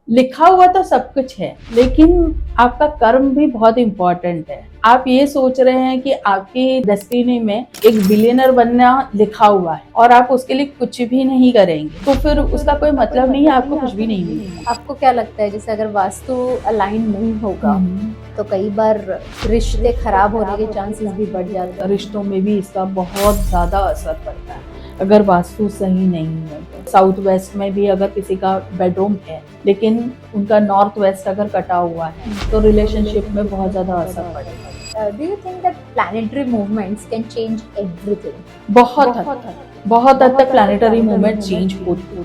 लिखा हुआ तो सब कुछ है, लेकिन आपका कर्म भी बहुत इम्पोर्टेंट है। आप ये सोच रहे हैं कि आपकी डेस्टिनी में एक बिलियनर बनना लिखा हुआ है और आप उसके लिए कुछ भी नहीं करेंगे, तो फिर उसका कोई मतलब नहीं है, आपको कुछ भी नहीं मिलेगा। आपको क्या लगता है, जैसे अगर वास्तु अलाइन नहीं होगा तो कई बार रिश्ते खराब होने के चांसेस भी बढ़ जाते हैं। रिश्तों में भी इसका बहुत ज्यादा असर पड़ता है अगर वास्तु सही नहीं है तो। साउथ वेस्ट में भी अगर किसी का बेडरूम है लेकिन उनका नॉर्थ वेस्ट अगर कटा हुआ है तो रिलेशनशिप में बहुत ज्यादा असर पड़ेगा। Do you think that planetary movements can change everything? बहुत हद तक प्लानिटरी मूवमेंट चेंज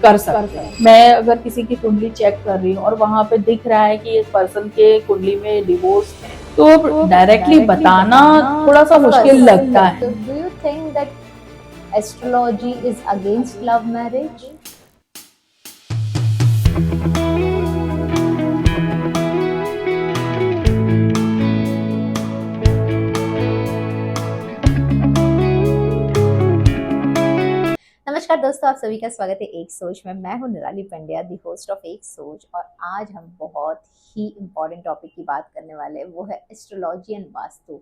कर सकते हैं। मैं अगर किसी की कुंडली चेक कर रही हूँ और वहां पे दिख रहा है कि इस पर्सन के कुंडली में डिवोर्स है, तो डायरेक्टली बताना थोड़ा सा मुश्किल लगता है। Do you think that astrology is against love marriage? नमस्कार दोस्तों, आप सभी का स्वागत है एक सोच में। मैं हूं निराली पंड्या, दी होस्ट ऑफ एक सोच, और आज हम बहुत ही इम्पोर्टेंट टॉपिक की बात करने वाले हैं। वो है astrology and vastu,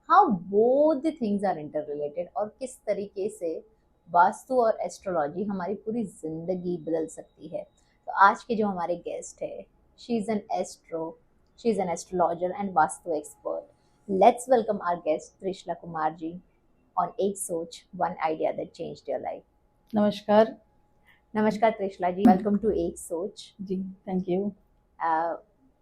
how both the things are interrelated, और किस तरीके से वास्तु और एस्ट्रोलॉजी हमारी पूरी जिंदगी बदल सकती है। तो आज के जो हमारे गेस्ट है, she is an astrologer and vastu expert. Let's welcome our guest Trishala Kumar ji on Ek Soch, one idea that changed your life. नमस्कार Trishala ji, welcome to Ek Soch ji. Thank you.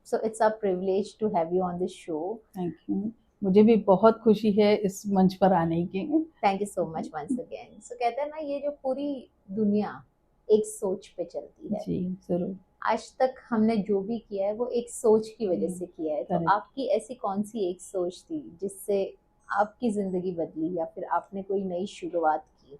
So it's a privilege to have you on this show. Thank you, मुझे भी बहुत खुशी है इस मंच पर आने की। Thank you so much once again. So कहते हैं ना, ये जो पूरी दुनिया एक सोच पे चलती है। जी जरूर। आज तक हमने जो भी किया है वो एक सोच की वजह से किया है। तो correct। आपकी ऐसी कौन सी एक सोच थी जिससे आपकी जिंदगी बदली, या फिर आपने कोई नई शुरुआत की?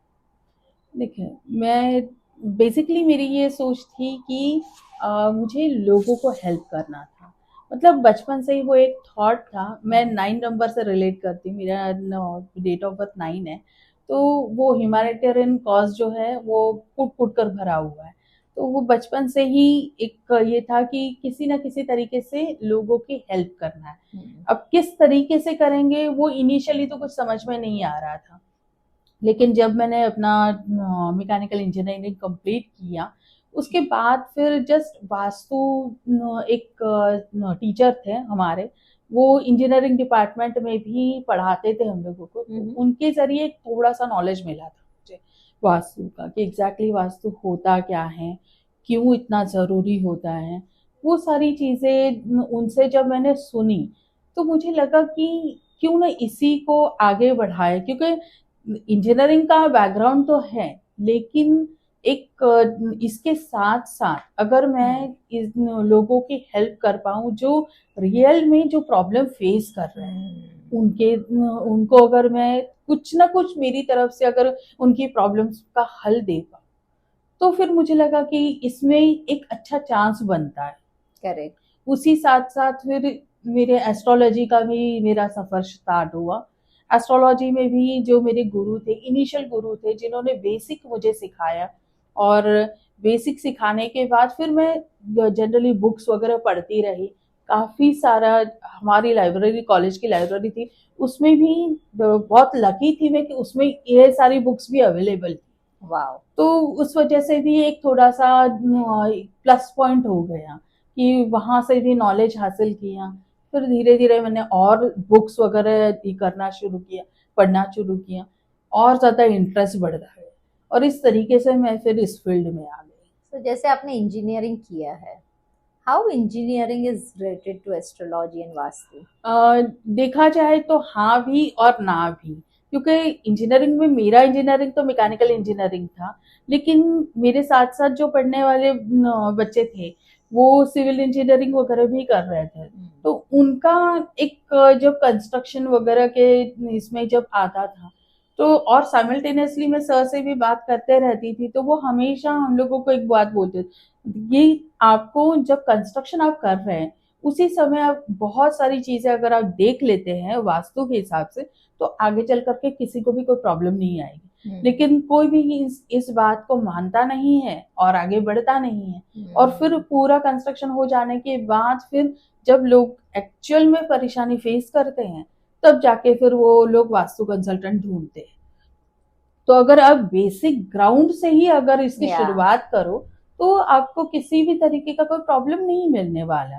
देखिए, मैं बेसिकली मेरी ये सोच थी कि मुझे लोगों को हेल्प करना था। मतलब बचपन से ही वो एक थॉट था। मैं 9 नंबर से रिलेट करती हूँ, मेरा डेट ऑफ बर्थ 9 है, तो वो ह्यूमैनिटेरियन कॉज जो है वो फुट फुट कर भरा हुआ है। तो वो बचपन से ही एक ये था कि किसी ना किसी तरीके से लोगों की हेल्प करना है। अब किस तरीके से करेंगे वो इनिशियली तो कुछ समझ में नहीं आ रहा था, लेकिन जब मैंने अपना मैकेनिकल इंजीनियरिंग कंप्लीट किया उसके बाद फिर जस्ट वास्तु एक टीचर थे हमारे, वो इंजीनियरिंग डिपार्टमेंट में भी पढ़ाते थे हम लोगों को, तो उनके जरिए थोड़ा सा नॉलेज मिला था मुझे वास्तु का कि एग्जैक्टली वास्तु होता क्या है, क्यों इतना ज़रूरी होता है। वो सारी चीज़ें उनसे जब मैंने सुनी तो मुझे लगा कि क्यों ना इसी को आगे बढ़ाए, क्योंकि इंजीनियरिंग का बैकग्राउंड तो है, लेकिन एक इसके साथ साथ अगर मैं इस लोगों की हेल्प कर पाऊँ जो रियल में जो प्रॉब्लम फेस कर रहे हैं, उनको अगर मैं कुछ ना कुछ मेरी तरफ से अगर उनकी प्रॉब्लम्स का हल दे पाऊँ, तो फिर मुझे लगा कि इसमें एक अच्छा चांस बनता है। करेक्ट। उसी साथ साथ फिर मेरे एस्ट्रोलॉजी का भी मेरा सफर स्टार्ट हुआ। एस्ट्रोलॉजी में भी जो मेरे गुरु थे, इनिशियल गुरु थे, जिन्होंने बेसिक मुझे सिखाया, और बेसिक सिखाने के बाद फिर मैं जनरली बुक्स वगैरह पढ़ती रही। काफ़ी सारा हमारी लाइब्रेरी, कॉलेज की लाइब्रेरी थी, उसमें भी बहुत लकी थी मैं कि उसमें ये सारी बुक्स भी अवेलेबल थी। वाओ। तो उस वजह से भी एक थोड़ा सा प्लस पॉइंट हो गया कि वहाँ से भी नॉलेज हासिल किया। फिर धीरे धीरे मैंने और बुक्स वगैरह करना शुरू किया, पढ़ना शुरू किया, और ज़्यादा इंटरेस्ट बढ़ रहा है, और इस तरीके से मैं फिर इस फील्ड में आ गई। तो जैसे आपने इंजीनियरिंग किया है, how engineering is related to astrology and vastu? देखा जाए तो हाँ भी और ना भी, क्योंकि इंजीनियरिंग में मेरा इंजीनियरिंग तो मैकेनिकल इंजीनियरिंग था, लेकिन मेरे साथ साथ जो पढ़ने वाले बच्चे थे वो सिविल इंजीनियरिंग वगैरह भी कर रहे थे। तो उनका एक जब कंस्ट्रक्शन वगैरह के इसमें जब आता था, तो और साइमल्टेनियसली मैं सर से भी बात करते रहती थी, तो वो हमेशा हम लोगों को एक बात बोलते थे, ये आपको जब कंस्ट्रक्शन आप कर रहे हैं उसी समय आप बहुत सारी चीजें अगर आप देख लेते हैं वास्तु के हिसाब से, तो आगे चल करके किसी को भी कोई प्रॉब्लम नहीं आएगी। लेकिन कोई भी इस बात को मानता नहीं है और आगे बढ़ता नहीं है। और फिर पूरा कंस्ट्रक्शन हो जाने के बाद फिर जब लोग एक्चुअल में परेशानी फेस करते हैं, तब जाके फिर वो लोग वास्तु कंसल्टेंट ढूंढते हैं। तो अगर आप बेसिक ग्राउंड से ही अगर इसकी शुरुआत करो, तो आपको किसी भी तरीके का कोई प्रॉब्लम नहीं मिलने वाला है।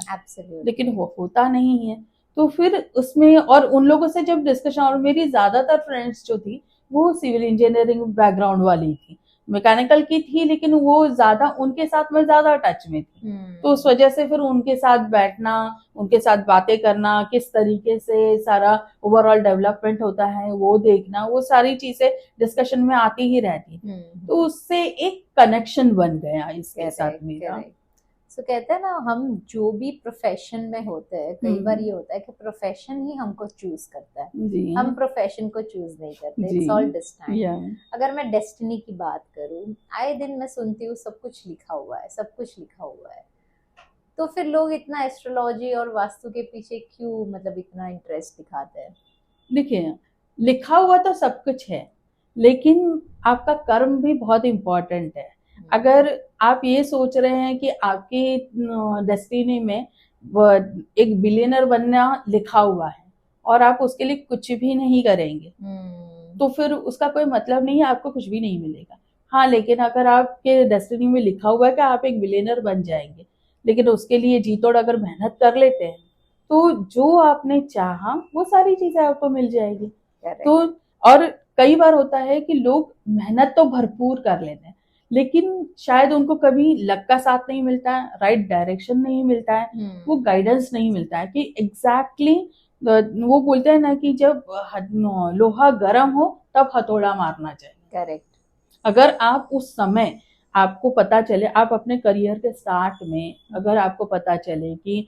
लेकिन वो होता नहीं है। तो फिर उसमें और उन लोगों से जब डिस्कशन, और मेरी ज्यादातर फ्रेंड्स जो थी वो सिविल इंजीनियरिंग बैकग्राउंड वाली थी, मैकेनिकल की थी, लेकिन वो ज्यादा उनके साथ में ज्यादा टच में थी। तो उस वजह से फिर उनके साथ बैठना, उनके साथ बातें करना, किस तरीके से सारा ओवरऑल डेवलपमेंट होता है वो देखना, वो सारी चीजें डिस्कशन में आती ही रहती। तो उससे एक कनेक्शन बन गया इसके साथ मेरा। तो कहते हैं ना, हम जो भी प्रोफेशन में होते हैं, कई बार ये होता है कि प्रोफेशन ही हमको चूज करता है, हम प्रोफेशन को चूज नहीं करते। It's all destiny. अगर मैं डेस्टिनी की बात करूं, आए दिन मैं सुनती हूँ सब कुछ लिखा हुआ है, सब कुछ लिखा हुआ है। तो फिर लोग इतना एस्ट्रोलॉजी और वास्तु के पीछे क्यों मतलब इतना इंटरेस्ट दिखाते हैं? देखिए, लिखा हुआ तो सब कुछ है, लेकिन आपका कर्म भी बहुत इम्पोर्टेंट है। अगर आप ये सोच रहे हैं कि आपकी डेस्टिनी में एक बिलियनर बनना लिखा हुआ है और आप उसके लिए कुछ भी नहीं करेंगे, तो फिर उसका कोई मतलब नहीं है, आपको कुछ भी नहीं मिलेगा। हाँ, लेकिन अगर आपके डेस्टिनी में लिखा हुआ है कि आप एक बिलियनर बन जाएंगे, लेकिन उसके लिए जी तोड़ अगर मेहनत कर लेते हैं, तो जो आपने चाहा वो सारी चीजें आपको मिल जाएगी। तो और कई बार होता है कि लोग मेहनत तो भरपूर कर लेते हैं, लेकिन शायद उनको कभी लक का साथ नहीं मिलता है, राइट डायरेक्शन नहीं मिलता है, वो गाइडेंस नहीं मिलता है कि एग्जैक्टली वो बोलते हैं ना कि जब लोहा गर्म हो तब हथौड़ा मारना चाहिए। करेक्ट। अगर आप उस समय आपको पता चले, आप अपने करियर के स्टार्ट में अगर आपको पता चले कि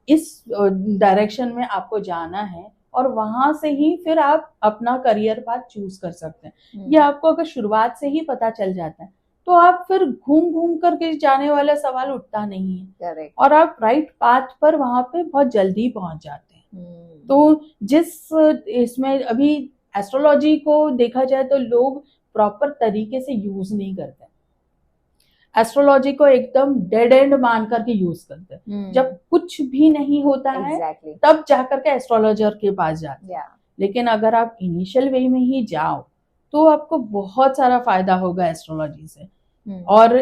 इस डायरेक्शन में आपको जाना है और वहां से ही फिर आप अपना करियर पाथ चूज कर सकते हैं, ये आपको अगर शुरुआत से ही पता चल जाता है, तो आप फिर घूम घूम करके जाने वाला सवाल उठता नहीं है। करेक्ट। और आप राइट पाथ पर वहां पे बहुत जल्दी पहुंच जाते हैं। तो जिस इसमें अभी एस्ट्रोलॉजी को देखा जाए तो लोग प्रॉपर तरीके से यूज नहीं करते, एस्ट्रोलॉजी को एकदम डेड एंड मान करके यूज करते हैं। जब कुछ भी नहीं होता है तब जाकर के एस्ट्रोलॉजर के पास जाते हैं। लेकिन अगर आप इनिशियल वे में ही जाओ तो आपको बहुत सारा फायदा होगा एस्ट्रोलॉजी से। और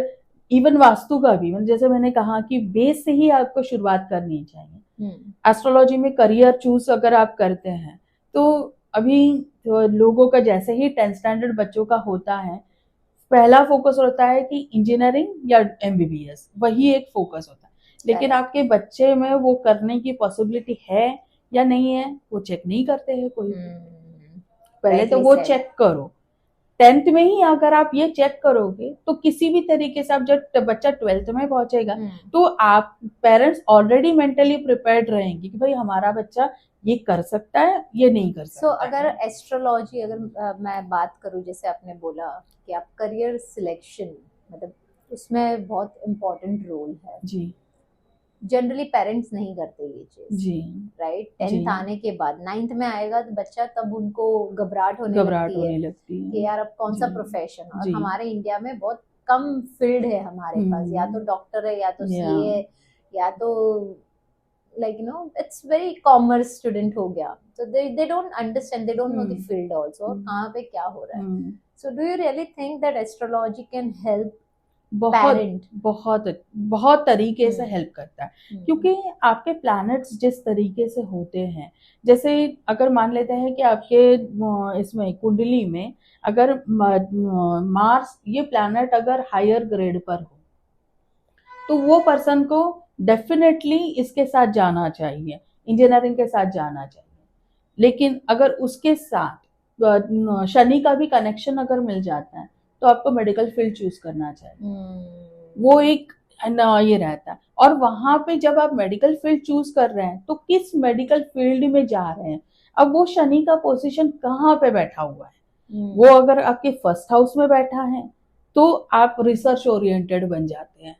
इवन वास्तु का भी, जैसे मैंने कहा कि बेस से ही आपको शुरुआत करनी चाहिए। एस्ट्रोलॉजी में करियर चूज अगर आप करते हैं, तो अभी तो लोगों का जैसे ही 10th स्टैंडर्ड बच्चों का होता है, पहला फोकस होता है कि इंजीनियरिंग या MBBS, वही एक फोकस होता है। लेकिन आपके बच्चे में वो करने की पॉसिबिलिटी है या नहीं है, वो चेक नहीं करते हैं कोई। पहले तो वो चेक करो। 10th में ही अगर आप ये चेक करोगे तो किसी भी तरीके से, आप जब बच्चा 12th में पहुंचेगा तो आप पेरेंट्स ऑलरेडी मेंटली प्रिपेयर्ड रहेंगे कि भाई हमारा बच्चा ये कर सकता है, ये नहीं कर सकता। अगर एस्ट्रोलॉजी, अगर मैं बात करूं, जैसे आपने बोला कि आप करियर सिलेक्शन, मतलब उसमें बहुत इम्पोर्टेंट रोल है जी। जनरली पेरेंट्स नहीं करते ये चीज जी, राइट। 10th आने के बाद 9th में आएगा तो बच्चा, तब उनको घबराहट होने लगती है कि यार अब कौन सा प्रोफेशन। और हमारे इंडिया में बहुत कम फील्ड है हमारे पास, या तो डॉक्टर है, या तो CA है, या तो like it's very commerce student हो गया। So they don't understand, they don't know the field also, और कहाँ पे क्या हो रहा है। So do you really think that astrology can help? बहुत तरीके से हेल्प करता है, क्योंकि आपके प्लैनेट्स जिस तरीके से होते हैं, जैसे अगर मान लेते हैं कि आपके इसमें कुंडली में अगर मार्स ये प्लैनेट अगर हायर ग्रेड पर हो, तो वो पर्सन को डेफिनेटली इसके साथ जाना चाहिए, इंजीनियरिंग के साथ जाना चाहिए। लेकिन अगर उसके साथ शनि का भी कनेक्शन अगर मिल जाता है तो आपको मेडिकल फील्ड चूज करना चाहिए। वो एक ये रहता है। और वहां पे जब आप मेडिकल फील्ड चूज कर रहे हैं तो किस मेडिकल फील्ड में जा रहे हैं, अब वो शनि का पोजीशन कहाँ पे बैठा हुआ है। वो अगर आपके फर्स्ट हाउस में बैठा है तो आप रिसर्च ओरिएंटेड बन जाते हैं,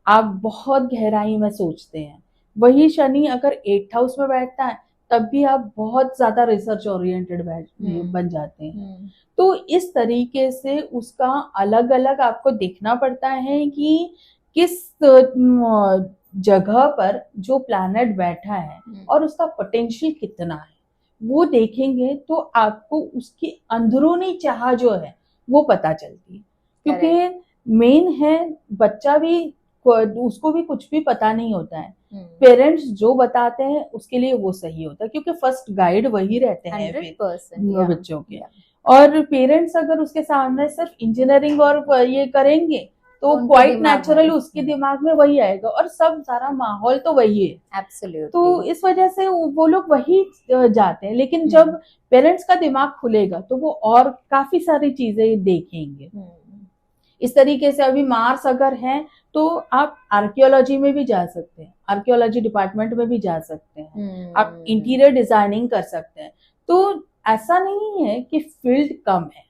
आप बहुत गहराई में सोचते हैं। वही शनि अगर 8th हाउस में बैठता है तब भी आप बहुत ज्यादा रिसर्च ओरिएंटेड बन जाते हैं। तो इस तरीके से उसका अलग अलग आपको देखना पड़ता है कि किस जगह पर जो प्लैनेट बैठा है और उसका पोटेंशियल कितना है, वो देखेंगे तो आपको उसकी अंदरूनी चाह जो है वो पता चलती है। क्योंकि मेन है बच्चा भी, उसको भी कुछ भी पता नहीं होता है, पेरेंट्स जो बताते हैं उसके लिए वो सही होता है, क्योंकि फर्स्ट गाइड वही रहते हैं 100% बच्चों के। और पेरेंट्स अगर उसके सामने सिर्फ इंजीनियरिंग और ये करेंगे तो क्वाइट नेचुरल उसके दिमाग में वही आएगा, और सब सारा माहौल तो वही है। Absolutely. तो इस वजह से वो लोग वही जाते हैं। लेकिन जब पेरेंट्स का दिमाग खुलेगा तो वो और काफी सारी चीजें देखेंगे। इस तरीके से अभी मार्स अगर है तो आप आर्कियोलॉजी में भी जा सकते हैं, आर्कियोलॉजी डिपार्टमेंट में भी जा सकते हैं, आप इंटीरियर डिजाइनिंग कर सकते हैं। तो ऐसा नहीं है कि फील्ड कम है,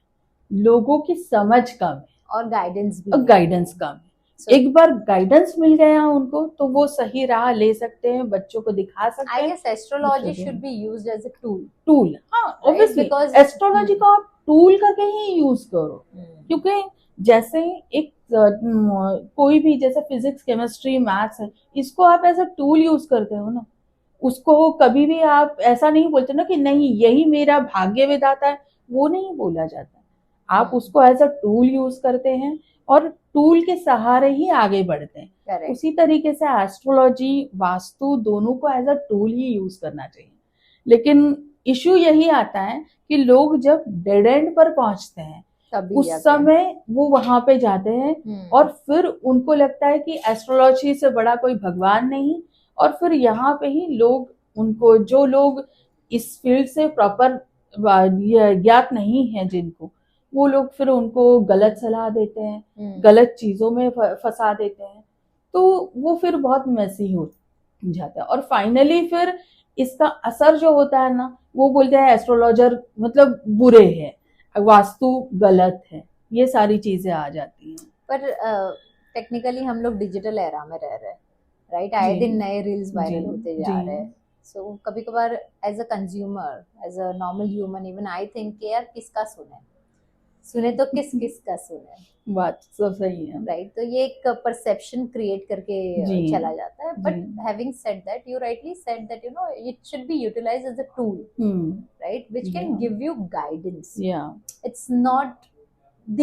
लोगों की समझ कम है और गाइडेंस कम है। एक बार गाइडेंस मिल गया उनको तो वो सही राह ले सकते हैं, बच्चों को दिखा सकते हैं। I guess astrology should be used as a tool. हाँ, ऑब्वियसली एस्ट्रोलॉजी को आप टूल करके ही यूज करो। क्योंकि जैसे एक कोई भी, जैसे फिजिक्स, केमिस्ट्री, मैथ्स है, इसको आप एज अ टूल यूज करते हो ना। उसको कभी भी आप ऐसा नहीं बोलते ना कि नहीं यही मेरा भाग्य विधाता है, वो नहीं बोला जाता। आप उसको एज अ टूल यूज करते हैं और टूल के सहारे ही आगे बढ़ते हैं। Correct. उसी तरीके से एस्ट्रोलॉजी, वास्तु दोनों को एज अ टूल ही यूज करना चाहिए। लेकिन इश्यू यही आता है कि लोग जब डेड एंड पर पहुंचते हैं उस समय वो वहां पे जाते हैं और फिर उनको लगता है कि एस्ट्रोलॉजी से बड़ा कोई भगवान नहीं। और फिर यहाँ पे ही लोग, उनको जो लोग इस फील्ड से प्रॉपर ज्ञात नहीं है जिनको, वो लोग फिर उनको गलत सलाह देते हैं, गलत चीजों में फंसा देते हैं। तो वो फिर बहुत मेसी हो जाता है। और फाइनली फिर इसका असर जो होता है ना, वो बोलते हैं एस्ट्रोलॉजर मतलब बुरे हैं, वास्तु गलत है, ये सारी चीजें आ जाती हैं। पर टेक्निकली हम लोग डिजिटल एरा में रह रहे हैं, राइट? आए दिन नए रील्स वायरल होते जा रहे हैं। सो कभी कभार as a consumer, as a normal human, even I think यार किसका सुने तो किस का सुने, बात सब सही है, राइट? तो ये एक परसेप्शन क्रिएट करके चला जाता है। But having said that, you rightly said that you know it should be utilised as a tool, right, which can give you guidance. It's not the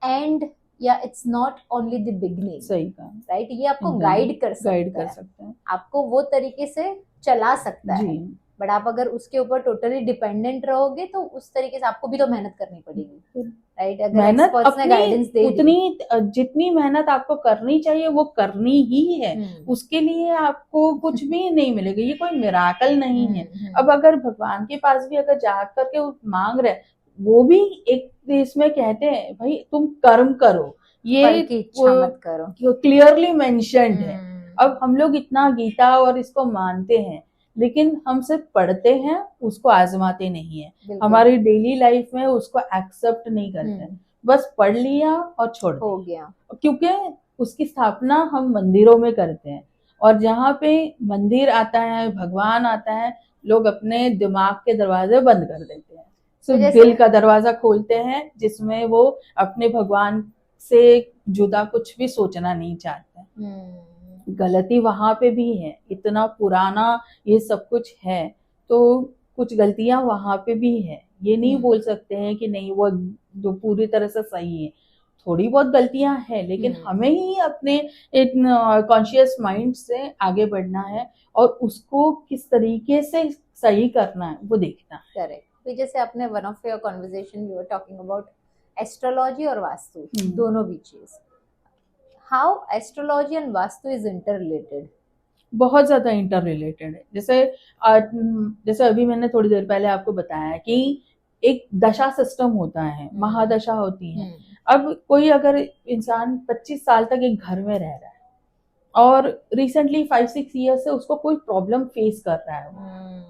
end, या it's not only the beginning, सही कहा, right? ये आपको guide कर सकता है, आपको वो तरीके से चला सकता है। बट आप अगर उसके ऊपर टोटली डिपेंडेंट रहोगे तो उस तरीके से आपको भी तो मेहनत करनी पड़ेगी, राइट? अगर एक्सपर्ट्स ने गाइडेंस दे उतनी जितनी मेहनत आपको करनी चाहिए वो करनी ही है। उसके लिए आपको कुछ भी नहीं मिलेगा, ये कोई मिराकल नहीं है। अब अगर भगवान के पास भी अगर जा करके मांग रहे, वो भी एक इसमें कहते हैं भाई तुम कर्म करो, ये इच्छा मत करो, क्लियरली मेंशन्ड है। अब हम लोग इतना गीता और इसको मानते हैं, लेकिन हम सिर्फ पढ़ते हैं, उसको आजमाते नहीं है, हमारी डेली लाइफ में उसको एक्सेप्ट नहीं करते। बस पढ़ लिया और छोड़ हो गया। क्योंकि उसकी स्थापना हम मंदिरों में करते हैं, और जहाँ पे मंदिर आता है, भगवान आता है, लोग अपने दिमाग के दरवाजे बंद कर देते हैं, सिर्फ दिल का दरवाजा खोलते हैं जिसमें वो अपने भगवान से जुदा कुछ भी सोचना नहीं चाहते। गलती वहां पे भी है, इतना पुराना ये सब कुछ है तो कुछ गलतियां वहां पे भी है। ये नहीं बोल सकते हैं कि नहीं वो जो पूरी तरह से सही है, थोड़ी बहुत गलतियां हैं, लेकिन हमें ही अपने कॉन्शियस माइंड से आगे बढ़ना है और उसको किस तरीके से सही करना है वो देखना है। करेक्ट। जैसे आपने one of your conversation we were talking about astrology और वास्तु, दोनों भी चीज, how astrology and vastu is interrelated? बहुत ज्यादा इंटर रिलेटेड है। जैसे अभी मैंने थोड़ी देर पहले आपको बताया कि एक दशा सिस्टम होता है, महादशा होती है। अब कोई अगर इंसान 25 साल तक एक घर में रह रहा है और रिसेंटली 5-6 ईयर से उसको कोई प्रॉब्लम फेस कर रहा है,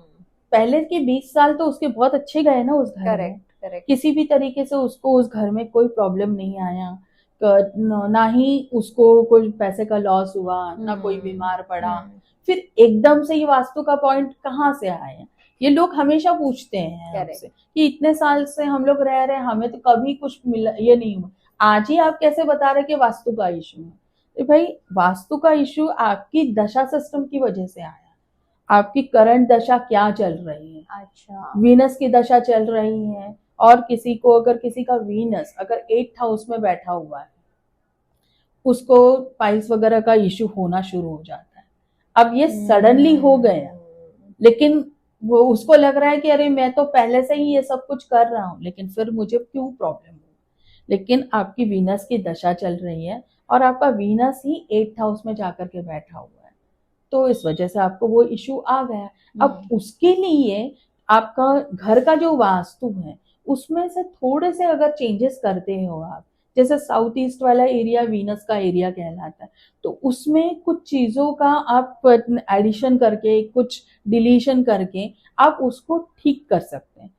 पहले के 20 साल तो उसके बहुत अच्छे गए ना उस घर में, किसी भी तरीके से उसको उस घर में कोई प्रॉब्लम नहीं आया, ना ही उसको कोई पैसे का लॉस हुआ, ना कोई बीमार पड़ा। फिर एकदम से ये वास्तु का पॉइंट कहाँ से आया ये लोग हमेशा पूछते हैं Correct. हमसे कि इतने साल से हम लोग रह रहे हैं, हमें तो कभी कुछ मिला ये नहीं हुआ, आज ही आप कैसे बता रहे कि वास्तु का इशू है? तो भाई वास्तु का इशू आपकी दशा सिस्टम की वजह से आया। आपकी करंट दशा क्या चल रही है? अच्छा। वीनस की दशा चल रही है, और किसी को अगर किसी का वीनस अगर 8th हाउस में बैठा हुआ है, उसको पाइल्स वगैरह का इशू होना शुरू हो जाता है। अब ये सडनली हो गया, लेकिन वो उसको लग रहा है कि अरे मैं तो पहले से ही ये सब कुछ कर रहा हूँ, लेकिन फिर मुझे क्यों प्रॉब्लम हो? लेकिन आपकी वीनस की दशा चल रही है और आपका वीनस ही 8th हाउस में जाकर के बैठा हुआ है, तो इस वजह से आपको वो इशू आ गया। अब उसके लिए आपका घर का जो वास्तु है उसमें से थोड़े से अगर चेंजेस करते हो आप, जैसे साउथ ईस्ट वाला एरिया वीनस का एरिया कहलाता है, तो उसमें कुछ चीजों का आप एडिशन करके, कुछ डिलीशन करके आप उसको ठीक कर सकते हैं।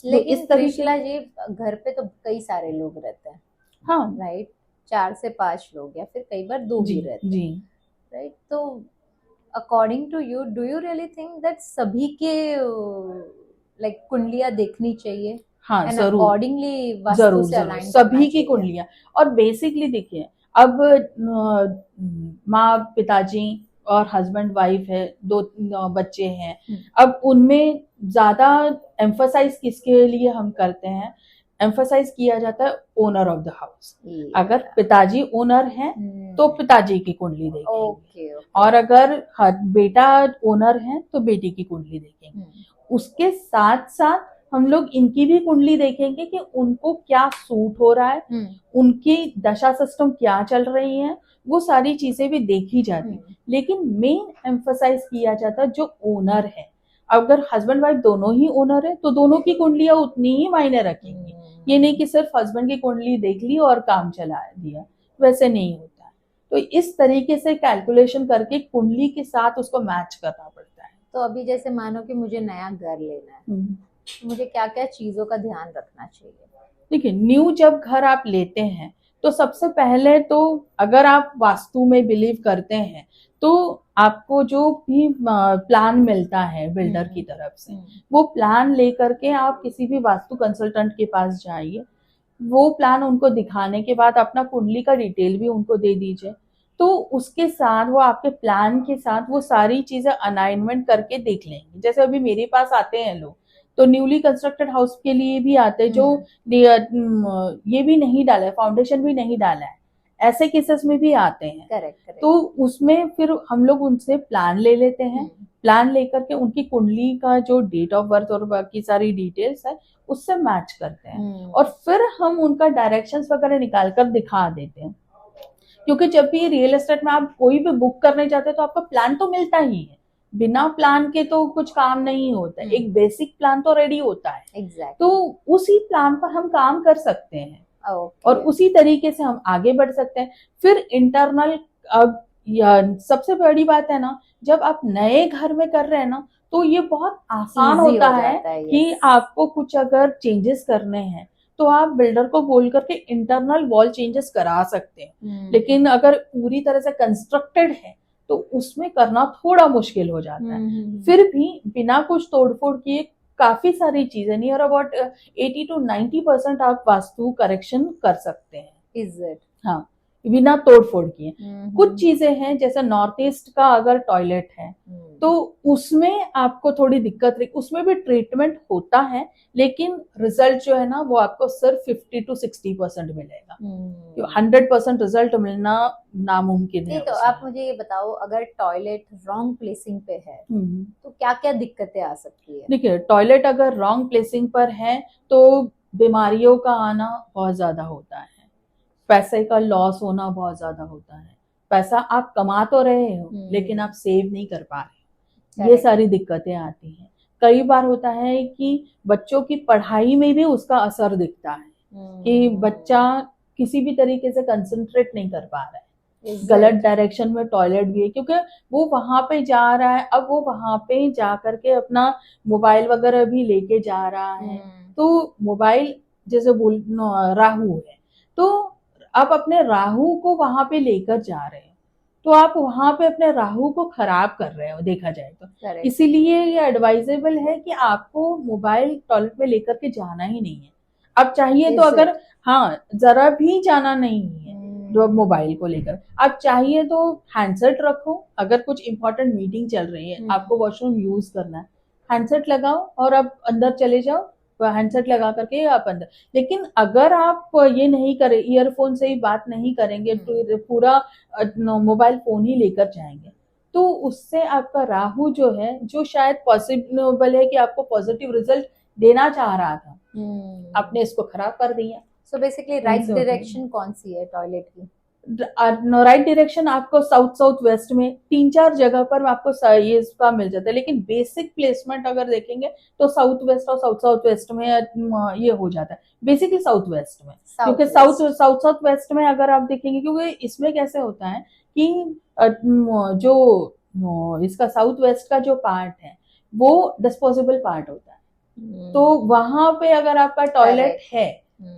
लेकिन इस तरीके त्रिशला जी, घर पे तो कई सारे लोग रहते हैं, हाँ राइट, 4 से 5 लोग या फिर कई बार 2 भी रहते हैं, जी राइट। तो according to you, do you really think that सभी के लाइक कुंडलियां देखनी चाहिए? हाँ And जरूर accordingly वास्तु जरूर से जरूर align करना सभी की चाहिए। कुंडलियां। और बेसिकली देखिए, अब माँ पिताजी और हस्बैंड वाइफ है, 2 बच्चे हैं, अब उनमें ज्यादा एम्फसाइज किसके लिए हम करते हैं? एम्फसाइज किया जाता है ओनर ऑफ द हाउस। अगर पिताजी ओनर हैं तो पिताजी की कुंडली देखेंगे, ओके, और अगर बेटा ओनर है तो बेटी की कुंडली देखेंगे। उसके साथ साथ हम लोग इनकी भी कुंडली देखेंगे कि उनको क्या सूट हो रहा है, उनकी दशा सिस्टम क्या चल रही है, वो सारी चीजें भी देखी जाती। लेकिन मेन एम्फसाइज किया जाता है जो ओनर है। अगर हस्बैंड वाइफ दोनों ही ओनर है तो दोनों की कुंडलियां उतनी ही मायने रखेंगी। ये नहीं कि सिर्फ हस्बैंड की कुंडली देख ली और काम चला दिया, वैसे नहीं होता है। तो इस तरीके से कैलकुलेशन करके कुंडली के साथ उसको मैच करना पड़ता है। तो अभी जैसे मानो कि मुझे नया घर लेना है, मुझे क्या क्या चीजों का ध्यान रखना चाहिए? देखिए, न्यू जब घर आप लेते हैं तो सबसे पहले तो अगर आप वास्तु में बिलीव करते हैं तो आपको जो भी प्लान मिलता है बिल्डर की तरफ से, वो प्लान लेकर के आप किसी भी वास्तु कंसल्टेंट के पास जाइए। वो प्लान उनको दिखाने के बाद अपना कुंडली का डिटेल भी उनको दे दीजिए। तो उसके साथ वो आपके प्लान के साथ वो सारी चीजें अलाइनमेंट करके देख लेंगे। जैसे अभी मेरे पास आते हैं लोग, तो न्यूली कंस्ट्रक्टेड हाउस के लिए भी आते हैं जो ये भी नहीं डाला है, फाउंडेशन भी नहीं डाला है, ऐसे केसेस में भी आते हैं। करेक्ट। तो उसमें फिर हम लोग उनसे प्लान ले लेते हैं। प्लान लेकर के उनकी कुंडली का जो डेट ऑफ बर्थ और बाकी सारी डिटेल्स है उससे मैच करते हैं, और फिर हम उनका डायरेक्शंस वगैरह निकाल कर दिखा देते हैं। क्योंकि जब भी रियल एस्टेट में आप कोई भी बुक करने जाते हैं तो आपका प्लान तो मिलता ही है, बिना प्लान के तो कुछ काम नहीं होता है। एक बेसिक प्लान तो रेडी होता है। Exactly. तो उसी प्लान पर हम काम कर सकते हैं। और उसी तरीके से हम आगे बढ़ सकते हैं। फिर इंटरनल, अब सबसे बड़ी बात है ना, जब आप नए घर में कर रहे हैं ना तो ये बहुत आसान होता है कि आपको कुछ अगर चेंजेस करने हैं तो आप बिल्डर को बोल करके इंटरनल वॉल चेंजेस करा सकते हैं। लेकिन अगर पूरी तरह से कंस्ट्रक्टेड है तो उसमें करना थोड़ा मुश्किल हो जाता है। फिर भी बिना कुछ तोड़फोड़ किए काफी सारी चीजें, नियर अबाउट 80 to 90% आप वास्तु करेक्शन कर सकते हैं। Is it? हाँ, बिना तोड़फोड़ किए। कुछ चीजें हैं, जैसे नॉर्थ ईस्ट का अगर टॉयलेट है तो उसमें आपको थोड़ी दिक्कत रही, उसमें भी ट्रीटमेंट होता है, लेकिन रिजल्ट जो है ना वो आपको सिर्फ 50 to 60% मिलेगा। 100% रिजल्ट मिलना नामुमकिन है। तो आप मुझे ये बताओ, अगर टॉयलेट रॉन्ग प्लेसिंग पे है तो क्या क्या दिक्कतें आ सकती है? देखिए, टॉयलेट अगर रॉन्ग प्लेसिंग पर है तो बीमारियों का आना बहुत ज्यादा होता है, पैसे का लॉस होना बहुत ज्यादा होता है। पैसा आप कमा तो रहे हो लेकिन आप सेव नहीं कर पा रहे, ये सारी दिक्कतें आती हैं। कई बार होता है कि बच्चों की पढ़ाई में भी उसका असर दिखता है कि बच्चा किसी भी तरीके से कंसंट्रेट नहीं कर पा रहा है, गलत डायरेक्शन में टॉयलेट भी है, क्योंकि वो वहां पे जा रहा है। अब वो वहां पे जा करके अपना मोबाइल वगैरह भी लेके जा रहा है, तो मोबाइल जैसे राहु है तो आप अपने राहु को वहां पे लेकर जा रहे हैं, तो आप वहां पे अपने राहु को खराब कर रहे हो देखा जाए तो। करेक्ट। इसीलिए ये एडवाइजेबल है कि आपको मोबाइल टॉयलेट में लेकर के जाना ही नहीं है। आप चाहिए तो Is अगर, it? हाँ, जरा भी जाना नहीं है जो मोबाइल को लेकर, आप चाहिए तो हैंडसेट रखो। अगर कुछ इंपॉर्टेंट मीटिंग चल रही है, आपको वॉशरूम यूज करना है, हैंडसेट लगाओ और आप अंदर चले जाओ, हैंडसेट लगा करके आप अंदर। लेकिन अगर आप ये नहीं करे, ईयरफोन से ही बात नहीं करेंगे, तो पूरा मोबाइल फोन ही लेकर जाएंगे, तो उससे आपका राहु जो है, जो शायद पॉसिबल है कि आपको पॉजिटिव रिजल्ट देना चाह रहा था, आपने इसको खराब कर दिया। सो बेसिकली राइट डायरेक्शन कौन सी है टॉयलेट की? राइट डायरेक्शन आपको साउथ साउथ वेस्ट में 3-4 जगह पर आपको ये इसका मिल जाता है, लेकिन बेसिक प्लेसमेंट अगर देखेंगे तो साउथ वेस्ट और साउथ साउथ वेस्ट में ये हो जाता है, बेसिकली साउथ वेस्ट में। क्योंकि साउथ वेस्ट में अगर आप देखेंगे, क्योंकि इसमें कैसे होता है कि जो इसका साउथ वेस्ट का जो पार्ट है वो डिस्पोजेबल पार्ट होता है, तो वहां पे अगर आपका टॉयलेट है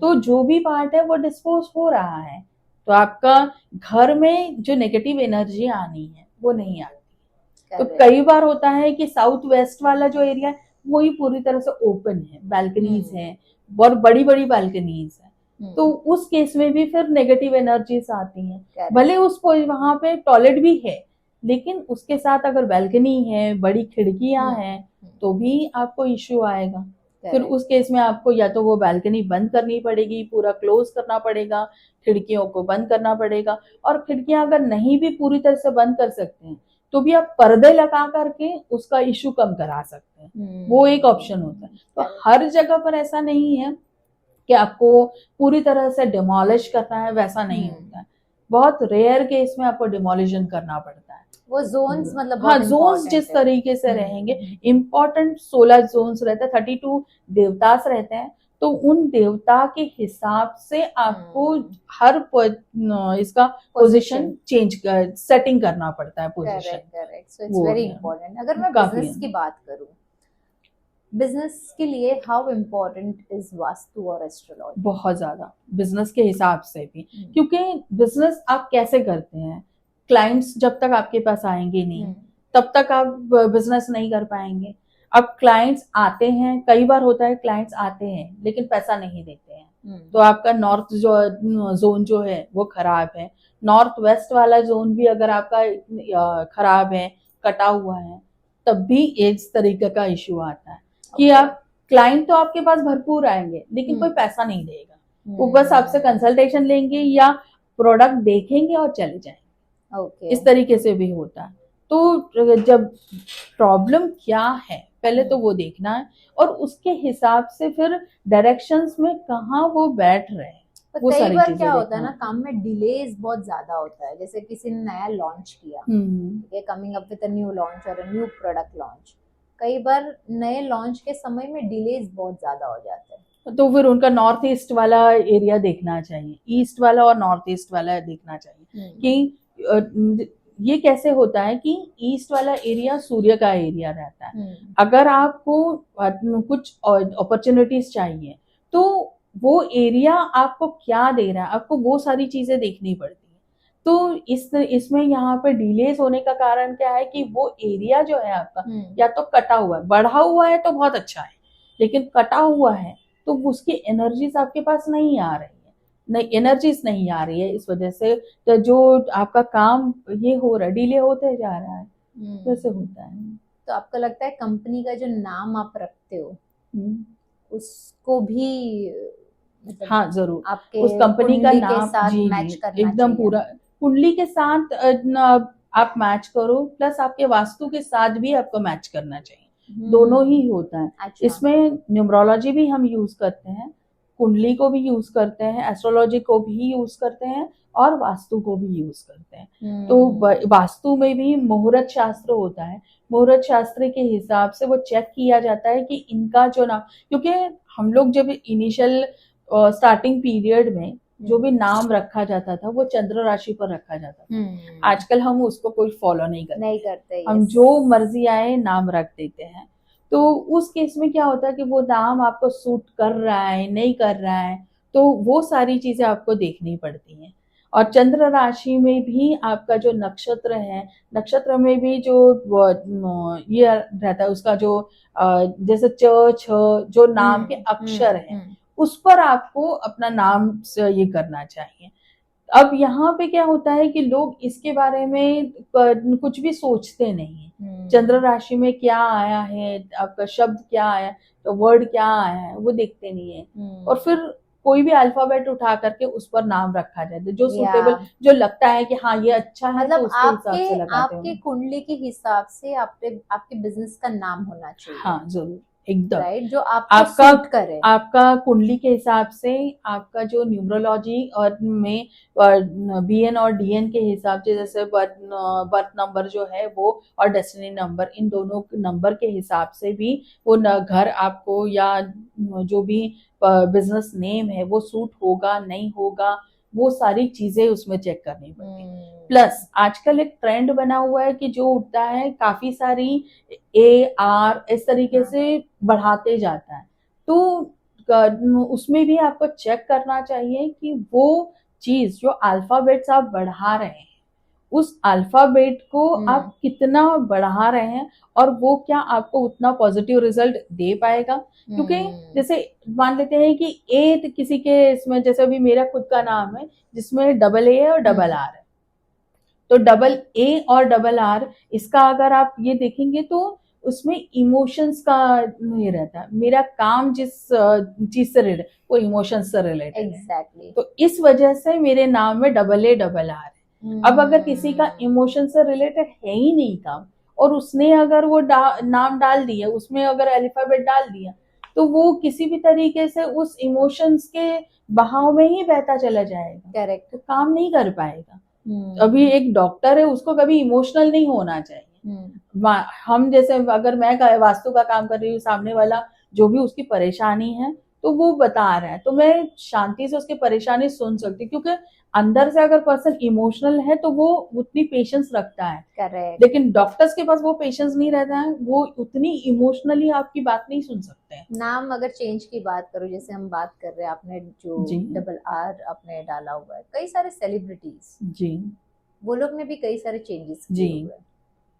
तो जो भी पार्ट है वो डिस्पोज हो रहा है, तो आपका घर में जो नेगेटिव एनर्जी आनी है वो नहीं आती। तो कई बार होता है कि साउथ वेस्ट वाला जो एरिया है वही पूरी तरह से ओपन है, बैल्कनीज है, बहुत बड़ी बड़ी बैल्कनीज है, तो उस केस में भी फिर नेगेटिव एनर्जीज आती हैं। भले उसको वहां पे टॉयलेट भी है, लेकिन उसके साथ अगर बैल्कनी है, बड़ी खिड़कियां हैं, तो भी आपको इश्यू आएगा। फिर उस केस में आपको या तो वो बैल्कनी बंद करनी पड़ेगी, पूरा क्लोज करना पड़ेगा, खिड़कियों को बंद करना पड़ेगा। और खिड़कियां अगर नहीं भी पूरी तरह से बंद कर सकते हैं तो भी आप पर्दे लगा करके उसका इश्यू कम करा सकते हैं, वो एक ऑप्शन होता है। तो हर जगह पर ऐसा नहीं है कि आपको पूरी तरह से डिमोलिश करना है, वैसा नहीं होता है। बहुत रेयर केस में आपको डिमोलिशन करना पड़ता है। वो जोन्स मतलब, हाँ, जोन्स जिस तरीके से रहेंगे, इम्पोर्टेंट 16 जोन्स रहते हैं, 32 देवतास रहते हैं, तो उन देवता के हिसाब से आपको हर इसका पोजीशन चेंज कर, सेटिंग करना पड़ता है position. Correct, so it's very important. अगर मैं बिजनेस की बात करूं, बिजनेस के लिए हाउ इम्पोर्टेंट इज वास्तु और एस्ट्रोलॉजी? बहुत ज्यादा, बिजनेस के हिसाब से भी, क्योंकि बिजनेस आप कैसे करते हैं, क्लाइंट्स जब तक आपके पास आएंगे नहीं तब तक आप बिजनेस नहीं कर पाएंगे। अब क्लाइंट्स आते हैं, कई बार होता है क्लाइंट्स आते हैं लेकिन पैसा नहीं देते हैं, तो आपका नॉर्थ जो जोन जो है वो खराब है, नॉर्थ वेस्ट वाला जोन भी अगर आपका खराब है, कटा हुआ है, तब भी इस तरीके का इश्यू आता है कि आप क्लाइंट तो आपके पास भरपूर आएंगे लेकिन कोई पैसा नहीं देगा, वो बस आपसे कंसल्टेशन लेंगे या प्रोडक्ट देखेंगे और चले जाएंगे। इस तरीके से भी होता है। तो जब प्रॉब्लम क्या है पहले तो वो देखना है, और उसके हिसाब से फिर डायरेक्शंस में कहाँ वो बैठ रहे हैं। वो कई बार क्या होता है ना, काम में डिलेज बहुत ज्यादा होता है, जैसे किसी ने नया लॉन्च किया, coming up with a new launch और अ न्यू प्रोडक्ट लॉन्च, कई बार नए लॉन्च के समय में डिलेज बहुत ज्यादा हो जाते हैं, तो फिर उनका नॉर्थ ईस्ट वाला एरिया देखना चाहिए, ईस्ट वाला और नॉर्थ ईस्ट वाला देखना चाहिए कि ये कैसे होता है कि ईस्ट वाला एरिया सूर्य का एरिया रहता है। अगर आपको कुछ अपॉर्चुनिटीज चाहिए तो वो एरिया आपको क्या दे रहा है, आपको वो सारी चीजें देखनी पड़ती है। तो इसमें यहाँ पे डिलेज होने का कारण क्या है कि वो एरिया जो है आपका या तो कटा हुआ है, बढ़ा हुआ है तो बहुत अच्छा है, लेकिन कटा हुआ है तो उसकी एनर्जीज आपके पास नहीं आ रही, नहीं एनर्जीज नहीं आ रही है, इस वजह से तो जो आपका काम ये हो रहा है, डिले होते जा रहा है, वैसे होता है। तो आपको लगता है कंपनी का जो नाम आप रखते हो उसको भी मतलब, हाँ जरूर, आपके उस कंपनी का नाम जी मैच करना एकदम पूरा कुंडली के साथ आप मैच करो, प्लस आपके वास्तु के साथ भी आपको मैच करना चाहिए, दोनों ही होता है। अच्छा। इसमें न्यूमरोलॉजी भी हम यूज करते हैं, कुंडली को भी यूज करते हैं, एस्ट्रोलॉजी को भी यूज करते हैं और वास्तु को भी यूज करते हैं। तो वास्तु में भी मुहूर्त शास्त्र होता है, मुहूर्त शास्त्र के हिसाब से वो चेक किया जाता है कि इनका जो नाम, क्योंकि हम लोग जब इनिशियल स्टार्टिंग पीरियड में जो भी नाम रखा जाता था वो चंद्र राशि पर रखा जाता था। आजकल हम उसको कोई फॉलो नहीं करते, हम जो मर्जी आए नाम रख देते हैं। तो उस केस में क्या होता है कि वो नाम आपको सूट कर रहा है नहीं कर रहा है, तो वो सारी चीजें आपको देखनी पड़ती हैं। और चंद्र राशि में भी आपका जो नक्षत्र है, नक्षत्र में भी जो ये रहता है उसका जो जैसे च छ जो नाम के अक्षर है, उस पर आपको अपना नाम से ये करना चाहिए। अब यहाँ पे क्या होता है कि लोग इसके बारे में कुछ भी सोचते नहीं है। चंद्र राशि में क्या आया है, आपका शब्द क्या आया, तो वर्ड क्या आया है, वो देखते नहीं है। और फिर कोई भी अल्फाबेट उठा करके उस पर नाम रखा जाता है, जो सुटेबल, जो लगता है कि हाँ ये अच्छा है, मतलब तो उसके हिसाब से लगाते आपके हैं। कुंडली के हिसाब से आपके बिजनेस का नाम होना चाहिए। हाँ जरूर, एकदम राइट, जो आपको सूट करे। आपका कुंडली के हिसाब से, आपका जो न्यूमरोलॉजी और में बीएन और डीएन के हिसाब से, जैसे बर्थ नंबर जो है वो और डेस्टिनी नंबर, इन दोनों नंबर के हिसाब से भी वो घर आपको या जो भी बिजनेस नेम है वो सूट होगा नहीं होगा, वो सारी चीजें उसमें चेक करनी पड़ती। प्लस आजकल एक ट्रेंड बना हुआ है कि जो उठता है काफी सारी AR इस तरीके से बढ़ाते जाता है, तो उसमें भी आपको चेक करना चाहिए कि वो चीज जो अल्फाबेट्स आप बढ़ा रहे हैं, उस अल्फाबेट को आप कितना बढ़ा रहे हैं और वो क्या आपको उतना पॉजिटिव रिजल्ट दे पाएगा। क्योंकि जैसे मान लेते हैं कि ए किसी के इसमें, जैसे अभी मेरा खुद का नाम है जिसमें डबल ए और डबल आर है, तो डबल ए और डबल आर, इसका अगर आप ये देखेंगे तो उसमें इमोशंस का ये रहता है। मेरा काम जिस चीज से रिलेटेड, वो इमोशंस से रिलेटेड एग्जैक्टली। तो इस वजह से मेरे नाम में डबल ए डबल आर है। अब अगर किसी का इमोशन से रिलेटेड है ही नहीं काम, और उसने अगर वो नाम डाल दिया, उसमें अगर अल्फाबेट डाल दिया, तो वो किसी भी तरीके से उस इमोशंस के बहाव में ही बहता चला जाएगा। करेक्ट। तो काम नहीं कर पाएगा। अभी एक डॉक्टर है, उसको कभी इमोशनल नहीं होना चाहिए। हम जैसे अगर मैं वास्तु का काम कर रही हूँ, सामने वाला जो भी उसकी परेशानी है तो वो बता रहा है, तो मैं शांति से उसकी परेशानी सुन सकती हूँ, क्योंकि अंदर से अगर पर्सन इमोशनल है तो वो उतनी पेशेंस रखता है। करेक्ट। लेकिन डॉक्टर्स के पास वो पेशेंस नहीं रहता है, वो उतनी इमोशनली आपकी बात नहीं सुन सकते हैं। नाम अगर चेंज की बात करो, जैसे हम बात कर रहे हैं, आपने जो डबल आर आपने डाला हुआ है, कई सारे सेलिब्रिटीज जी, वो लोग ने भी कई सारे चेंजेस किए हुए हैं।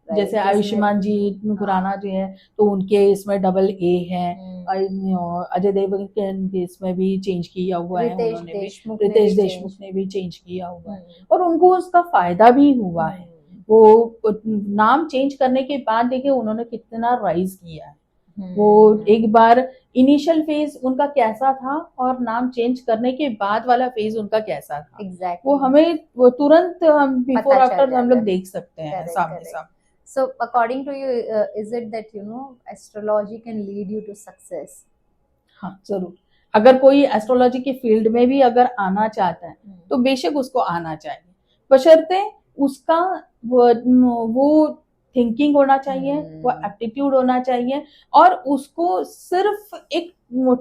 जैसे आयुष्मान जी खुराना जो है, तो उनके इसमें डबल ए है। अजय देवगन के इसमें भी चेंज किया हुआ है उन्होंने भी, रितेश देशमुख ने भी चेंज किया हुआ है, और उनको उसका फायदा भी हुआ है। वो नाम चेंज करने के बाद देखिए उन्होंने कितना राइज किया है। वो एक बार इनिशियल फेज उनका कैसा था और नाम चेंज करने के बाद वाला फेज उनका कैसा था, exactly. वो हमें वो तुरंत हम बिफोर आफ्टर हम लोग देख सकते हैं सामने सामने। So according to you, is it that astrology can lead you to success? हाँ जरूर, अगर कोई एस्ट्रोलॉजी की फील्ड में भी अगर आना चाहता है तो बेशक उसको आना चाहिए, बशर्ते उसका वो थिंकिंग होना चाहिए, वो एप्टीट्यूड होना चाहिए, और उसको सिर्फ एक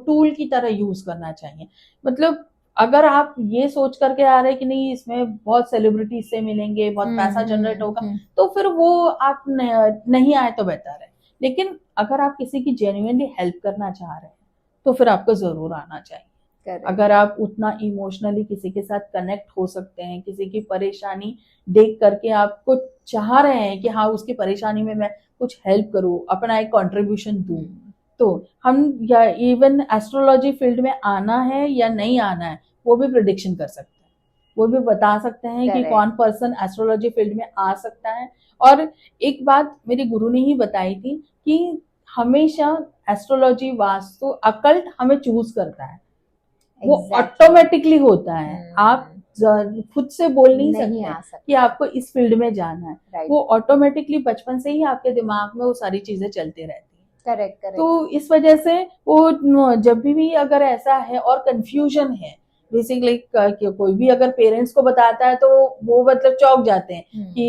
टूल की तरह यूज करना चाहिए। मतलब अगर आप ये सोच करके आ रहे हैं कि नहीं इसमें बहुत सेलिब्रिटी से मिलेंगे, बहुत पैसा जनरेट होगा, तो फिर वो आप नहीं आए तो बेहतर है। लेकिन अगर आप किसी की जेन्युइनली हेल्प करना चाह रहे हैं तो फिर आपको जरूर आना चाहिए। अगर आप उतना इमोशनली किसी के साथ कनेक्ट हो सकते हैं, किसी की परेशानी देख करके आपको चाह रहे हैं कि हाँ उसकी परेशानी में मैं कुछ हेल्प करूँ, अपना एक कंट्रीब्यूशन दूँ, तो हम या इवन एस्ट्रोलॉजी फील्ड में आना है या नहीं आना है वो भी प्रेडिक्शन कर सकते हैं, वो भी बता सकते हैं कि कौन पर्सन एस्ट्रोलॉजी फील्ड में आ सकता है। और एक बात मेरे गुरु ने ही बताई थी कि हमेशा एस्ट्रोलॉजी, वास्तु, अकल्ट हमें चूज करता है, वो ऑटोमेटिकली होता है। आप खुद से बोल नहीं सकते कि आपको इस फील्ड में जाना है, वो ऑटोमेटिकली बचपन से ही आपके दिमाग में वो सारी चीजें चलती रहती है। करेक्ट। तो इस वजह से वो जब भी अगर ऐसा है और कंफ्यूजन है, बेसिकली कोई भी अगर पेरेंट्स को बताता है तो वो मतलब चौंक जाते हैं कि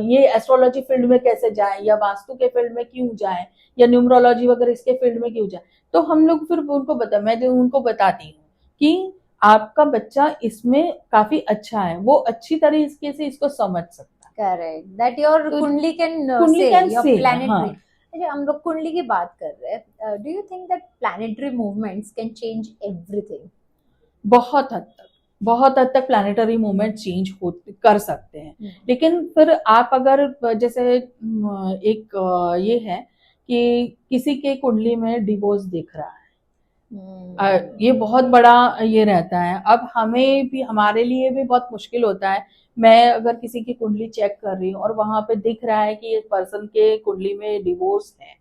ये एस्ट्रोलॉजी फील्ड में कैसे जाए, या वास्तु के फील्ड में क्यों जाए, या न्यूमरोलॉजी वगैरह इसके फील्ड में क्यों जाए। तो हम लोग फिर उनको मैं जो उनको बताती हूँ कि आपका बच्चा इसमें काफी अच्छा है, वो अच्छी तरीके से इसको समझ सकता है। करेक्ट, दैट योर कुंडली कैन से, योर प्लैनेटरी। अच्छा, हम लोग कुंडली की बात कर रहे हैं, do you think that planetary movements can change everything? बहुत हद तक, बहुत हद तक प्लानिटरी मूवमेंट चेंज हो कर सकते हैं। लेकिन फिर आप अगर जैसे एक ये है कि किसी के कुंडली में डिवोर्स दिख रहा है, ये बहुत बड़ा ये रहता है। अब हमें भी, हमारे लिए भी बहुत मुश्किल होता है। मैं अगर किसी की कुंडली चेक कर रही हूँ और वहां पे दिख रहा है कि इस पर्सन के कुंडली में डिवोर्स है,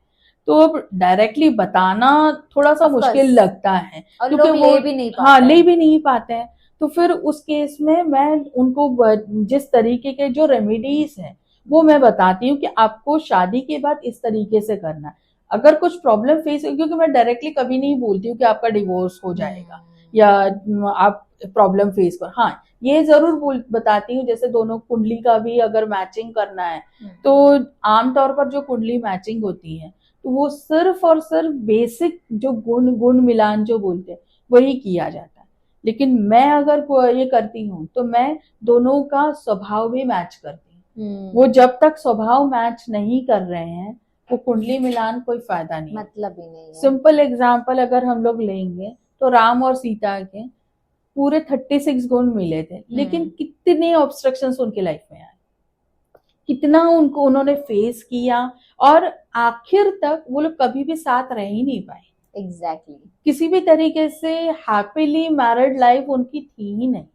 तो अब डायरेक्टली बताना थोड़ा सा मुश्किल लगता है, क्योंकि वो ले भी नहीं पाते। हाँ, ले भी नहीं पाते हैं। तो फिर उस केस में मैं उनको जिस तरीके के जो रेमेडीज हैं वो मैं बताती हूँ कि आपको शादी के बाद इस तरीके से करना है। अगर कुछ प्रॉब्लम फेस, क्योंकि मैं डायरेक्टली कभी नहीं बोलती हूँ कि आपका डिवोर्स हो जाएगा या आप प्रॉब्लम फेस कर, हाँ ये जरूर बताती हूँ, जैसे दोनों कुंडली का भी अगर मैचिंग करना है तो आमतौर पर जो कुंडली मैचिंग होती है तो वो सिर्फ और सिर्फ बेसिक जो गुण मिलान जो बोलते हैं वही किया जाता है। लेकिन मैं अगर ये करती हूँ तो मैं दोनों का स्वभाव भी मैच करती हूँ। वो जब तक स्वभाव मैच नहीं कर रहे हैं वो कुंडली मिलान कोई फायदा नहीं, मतलब ही नहीं है। सिंपल एग्जाम्पल अगर हम लोग लेंगे तो राम और सीता के पूरे 36 गुण मिले थे, लेकिन कितने ऑब्स्ट्रक्शंस उनके लाइफ में आए, कितना उनको उन्होंने फेस किया, और आखिर तक वो लोग कभी भी साथ रह ही नहीं पाए। एग्जैक्टली किसी भी तरीके से हैप्पीली मैरिड लाइफ उनकी थी ही नहीं।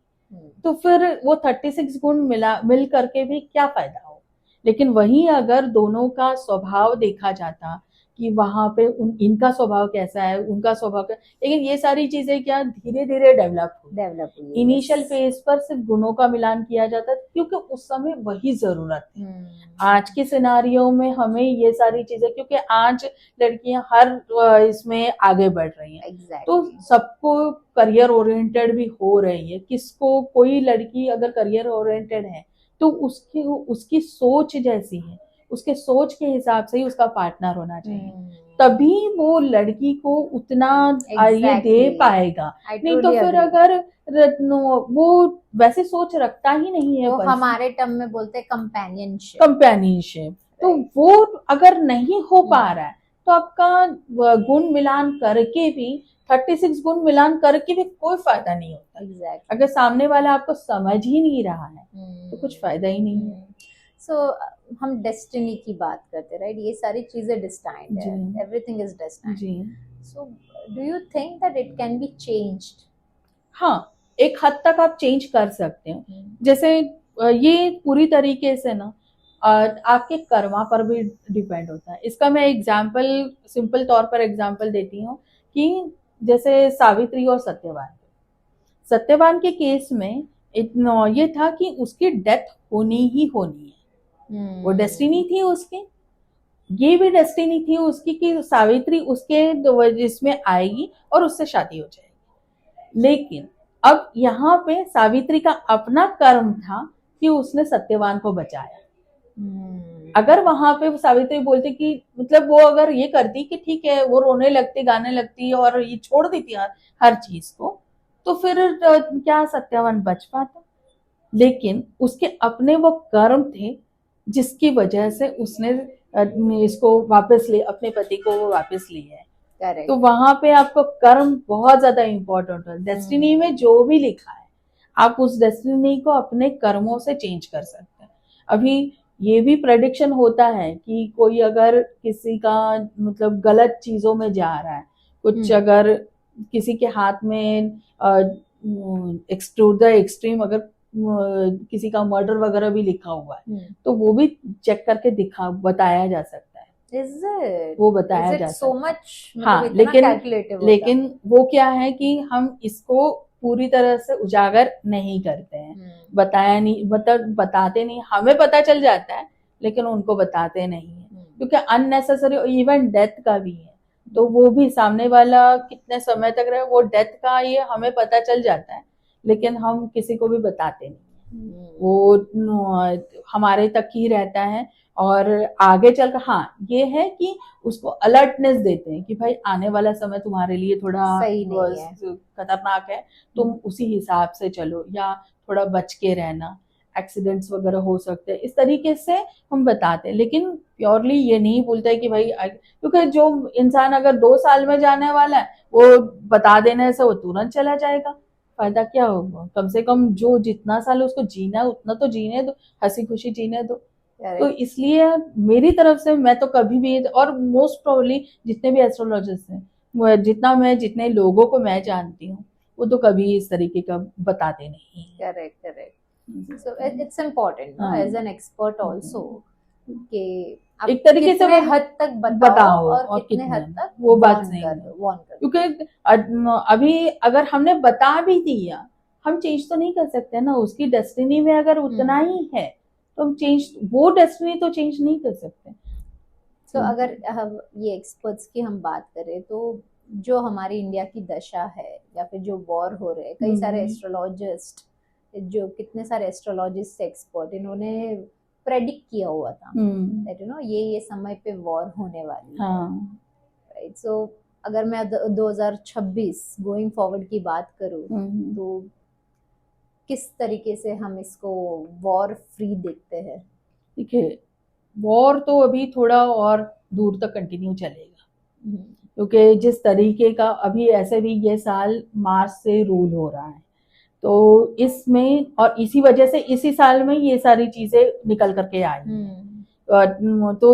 तो फिर वो 36 गुण मिल करके भी क्या फायदा हो। लेकिन वहीं अगर दोनों का स्वभाव देखा जाता कि वहां पे इनका स्वभाव कैसा है, उनका स्वभाव लेकिन ये सारी चीजें क्या धीरे धीरे डेवलप हुई। इनिशियल फेज पर सिर्फ गुणों का मिलान किया जाता क्योंकि उस समय वही जरूरत है। आज के सिनारियो में हमें ये सारी चीजें, क्योंकि आज लड़कियां हर इसमें आगे बढ़ रही हैं, तो सबको करियर ओरिएंटेड भी हो रही है। किसको, कोई लड़की अगर करियर ओरिएंटेड है तो उसकी सोच जैसी है, उसके सोच के हिसाब से ही उसका पार्टनर होना चाहिए, तभी वो लड़की को उतना ये दे पाएगा। नहीं तो फिर अगर वो वैसे सोच रखता ही नहीं है, वो हमारे टर्म में बोलते हैं कंपेनियनशिप, तो वो अगर नहीं हो पा रहा है तो आपका गुण मिलान करके भी 36 गुण मिलान करके भी कोई फायदा नहीं होता। अगर सामने वाला आपको समझ ही नहीं रहा है तो कुछ फायदा ही नहीं है। सो हम डेस्टिनी की बात करते हैं, राइट? ये सारी चीजें डिस्टाइंड है, everything is destined. So do you think that it can be changed? हाँ, एक हद तक आप चेंज कर सकते हो। जैसे ये पूरी तरीके से ना आपके कर्मा पर भी डिपेंड होता है। इसका मैं एग्जाम्पल, सिंपल तौर पर एग्जाम्पल देती हूँ कि जैसे सावित्री और सत्यवान के केस में इतना ये था कि उसकी डेथ होनी ही होनी है। वो डेस्टिनी थी उसकी, ये भी डेस्टिनी थी उसकी कि सावित्री उसके जिसमें आएगी और उससे शादी हो जाएगी। लेकिन अब यहाँ पे सावित्री का अपना कर्म था कि उसने सत्यवान को बचाया। अगर वहां पे सावित्री बोलती कि मतलब वो अगर ये करती कि ठीक है, वो रोने लगती, गाने लगती और ये छोड़ देती हर चीज को, तो फिर क्या सत्यवान बच पाता। लेकिन उसके अपने वो कर्म थे जिसकी वजह से उसने इसको वापस ले, अपने पति को वो वापस लिया है। तो वहां पे आपको कर्म बहुत ज्यादा इंपॉर्टेंट है। डेस्टिनी में जो भी लिखा है आप उस डेस्टिनी को अपने कर्मों से चेंज कर सकते हैं। अभी ये भी प्रेडिक्शन होता है कि कोई अगर किसी का मतलब गलत चीजों में जा रहा है, कुछ अगर किसी के हाथ में एक्सट्रीम अगर किसी का मर्डर वगैरह भी लिखा हुआ है तो वो भी चेक करके बताया जा सकता है। वो बताया जा सकता है। हाँ, लेकिन वो क्या है कि हम इसको पूरी तरह से उजागर नहीं करते हैं, बताते नहीं। हमें पता चल जाता है लेकिन उनको बताते नहीं है, क्योंकि अननेसेसरी इवन डेथ का भी है, तो वो भी सामने वाला कितने समय तक रहे, वो डेथ का ये हमें पता चल जाता है लेकिन हम किसी को भी बताते नहीं। वो हमारे तक ही रहता है और आगे चलकर हाँ ये है कि उसको अलर्टनेस देते हैं कि भाई आने वाला समय तुम्हारे लिए थोड़ा खतरनाक है, तुम उसी हिसाब से चलो या थोड़ा बच के रहना, एक्सीडेंट्स वगैरह हो सकते हैं, इस तरीके से हम बताते हैं। लेकिन प्योरली ये नहीं बोलते कि भाई, क्योंकि जो इंसान अगर 2 साल में जाने वाला है वो बता देने से वो तुरंत चला जाएगा, फायदा क्या होगा? कम से कम जो जितना साल उसको जीना है उतना तो जीने दो, हंसी खुशी जीने दो। तो करेक्ट। इसलिए मेरी तरफ से मैं तो कभी भी, और मोस्ट प्रोबेबली जितने भी एस्ट्रोलॉजर्स हैं, जितने लोगों को मैं जानती हूँ, वो तो कभी इस तरीके का बताते नहीं हैं। Correct correct. So it's important no as an expert also कि आप एक तरीके से कितने वो हद तक बताओ बताओ और और कितने हद तक वो बात वार्न सही कर है। दो, वार्न कर दो। क्योंकि अभी अगर हमने बता भी दिया, हम चेंज तो नहीं कर सकते ना। उसकी डेस्टिनी में अगर उतना ही है तो हम चेंज, वो डेस्टिनी तो चेंज नहीं कर सकते। तो अगर हम ये एक्सपर्ट्स की हम बात करें तो जो हमारी इंडिया की दशा है या फिर जो वॉर हो रहे हैं, कई सारे एस्ट्रोलॉजिस्ट, जो कितने सारे एस्ट्रोलॉजिस्ट एक्सपर्ट, इन्होंने प्रेडिक्ट किया हुआ था दैट यू नो ये समय पे वॉर होने वाली है, राइट। सो अगर मैं 2026 गोइंग फॉरवर्ड की बात करूं तो किस तरीके से हम इसको वॉर फ्री देखते हैं? देखिए, वॉर तो अभी थोड़ा और दूर तक कंटिन्यू चलेगा, क्योंकि जिस तरीके का अभी, ऐसे भी ये साल मार्च से रूल हो रहा है, तो इसमें और इसी वजह से इसी साल में ये सारी चीजें निकल करके आई। तो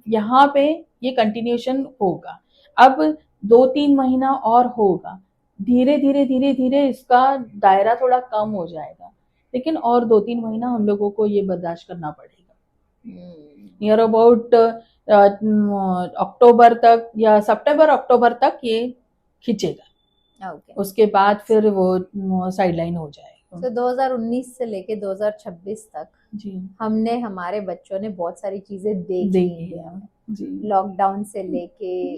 यहाँ पे ये कंटिन्यूशन होगा। अब 2-3 महीना और होगा, धीरे धीरे धीरे धीरे इसका दायरा थोड़ा कम हो जाएगा, लेकिन और 2-3 महीना हम लोगों को ये बर्दाश्त करना पड़ेगा। नियर अबाउट अक्टूबर तक या सितंबर अक्टूबर तक ये खींचेगा। उसके बाद फिर वो साइडलाइन हो जाएगा। तो 2019 से लेके 2026 तक जी हमने, हमारे बच्चों ने बहुत सारी चीजें देखी हैं, लॉकडाउन से लेके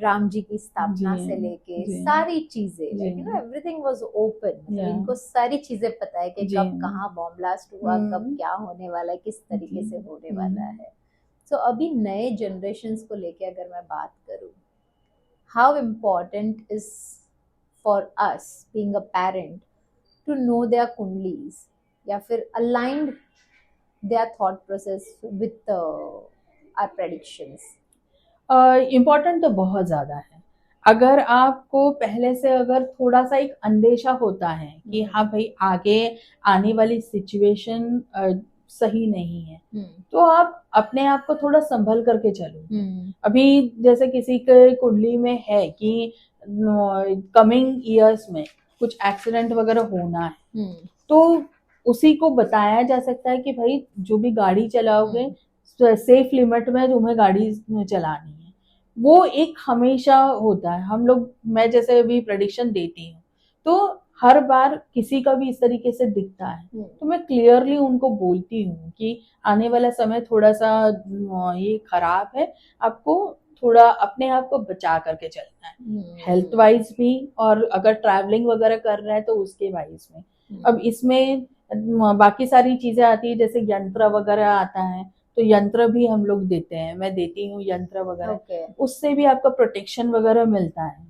राम जी की स्थापना से लेके सारी चीजें, like you know everything was open. इनको सारी चीजें पता है कि कब कहाँ बॉम्ब ब्लास्ट हुआ, कब क्या होने वाला है, किस तरीके से होने वाला है। सो अभी नए जनरेशन्स को लेके अगर मैं बात करूँ, how important is for us being a parent to know their kundlis या फिर aligned their thought process with our predictions? Important तो बहुत ज्यादा है। अगर आपको पहले से अगर थोड़ा सा एक अंदेशा होता है कि हाँ भाई आगे आने वाली सिचुएशन सही नहीं है, तो आप अपने आप को थोड़ा संभल करके चलो। अभी जैसे किसी के कुंडली में है कि कमिंग ईयर्स में कुछ एक्सीडेंट वगैरह होना है, तो उसी को बताया जा सकता है कि भाई जो भी गाड़ी चलाओगे सेफ लिमिट में तुम्हें गाड़ी चलानी है। वो एक हमेशा होता है। हम लोग, मैं जैसे अभी प्रेडिक्शन देती हूँ तो हर बार किसी का भी इस तरीके से दिखता है तो मैं क्लियरली उनको बोलती हूँ कि आने वाला समय थोड़ा सा ये खराब है, आपको थोड़ा अपने आप को बचा करके चलना है, हेल्थ वाइज भी, और अगर ट्रैवलिंग वगैरह कर रहे हैं तो उसके वाइज में। अब इसमें बाकी सारी चीजें आती है, जैसे यंत्र वगैरह आता है, तो यंत्र भी हम लोग देते हैं, मैं देती हूँ यंत्र वगैरह। उससे भी आपका प्रोटेक्शन वगैरह मिलता है।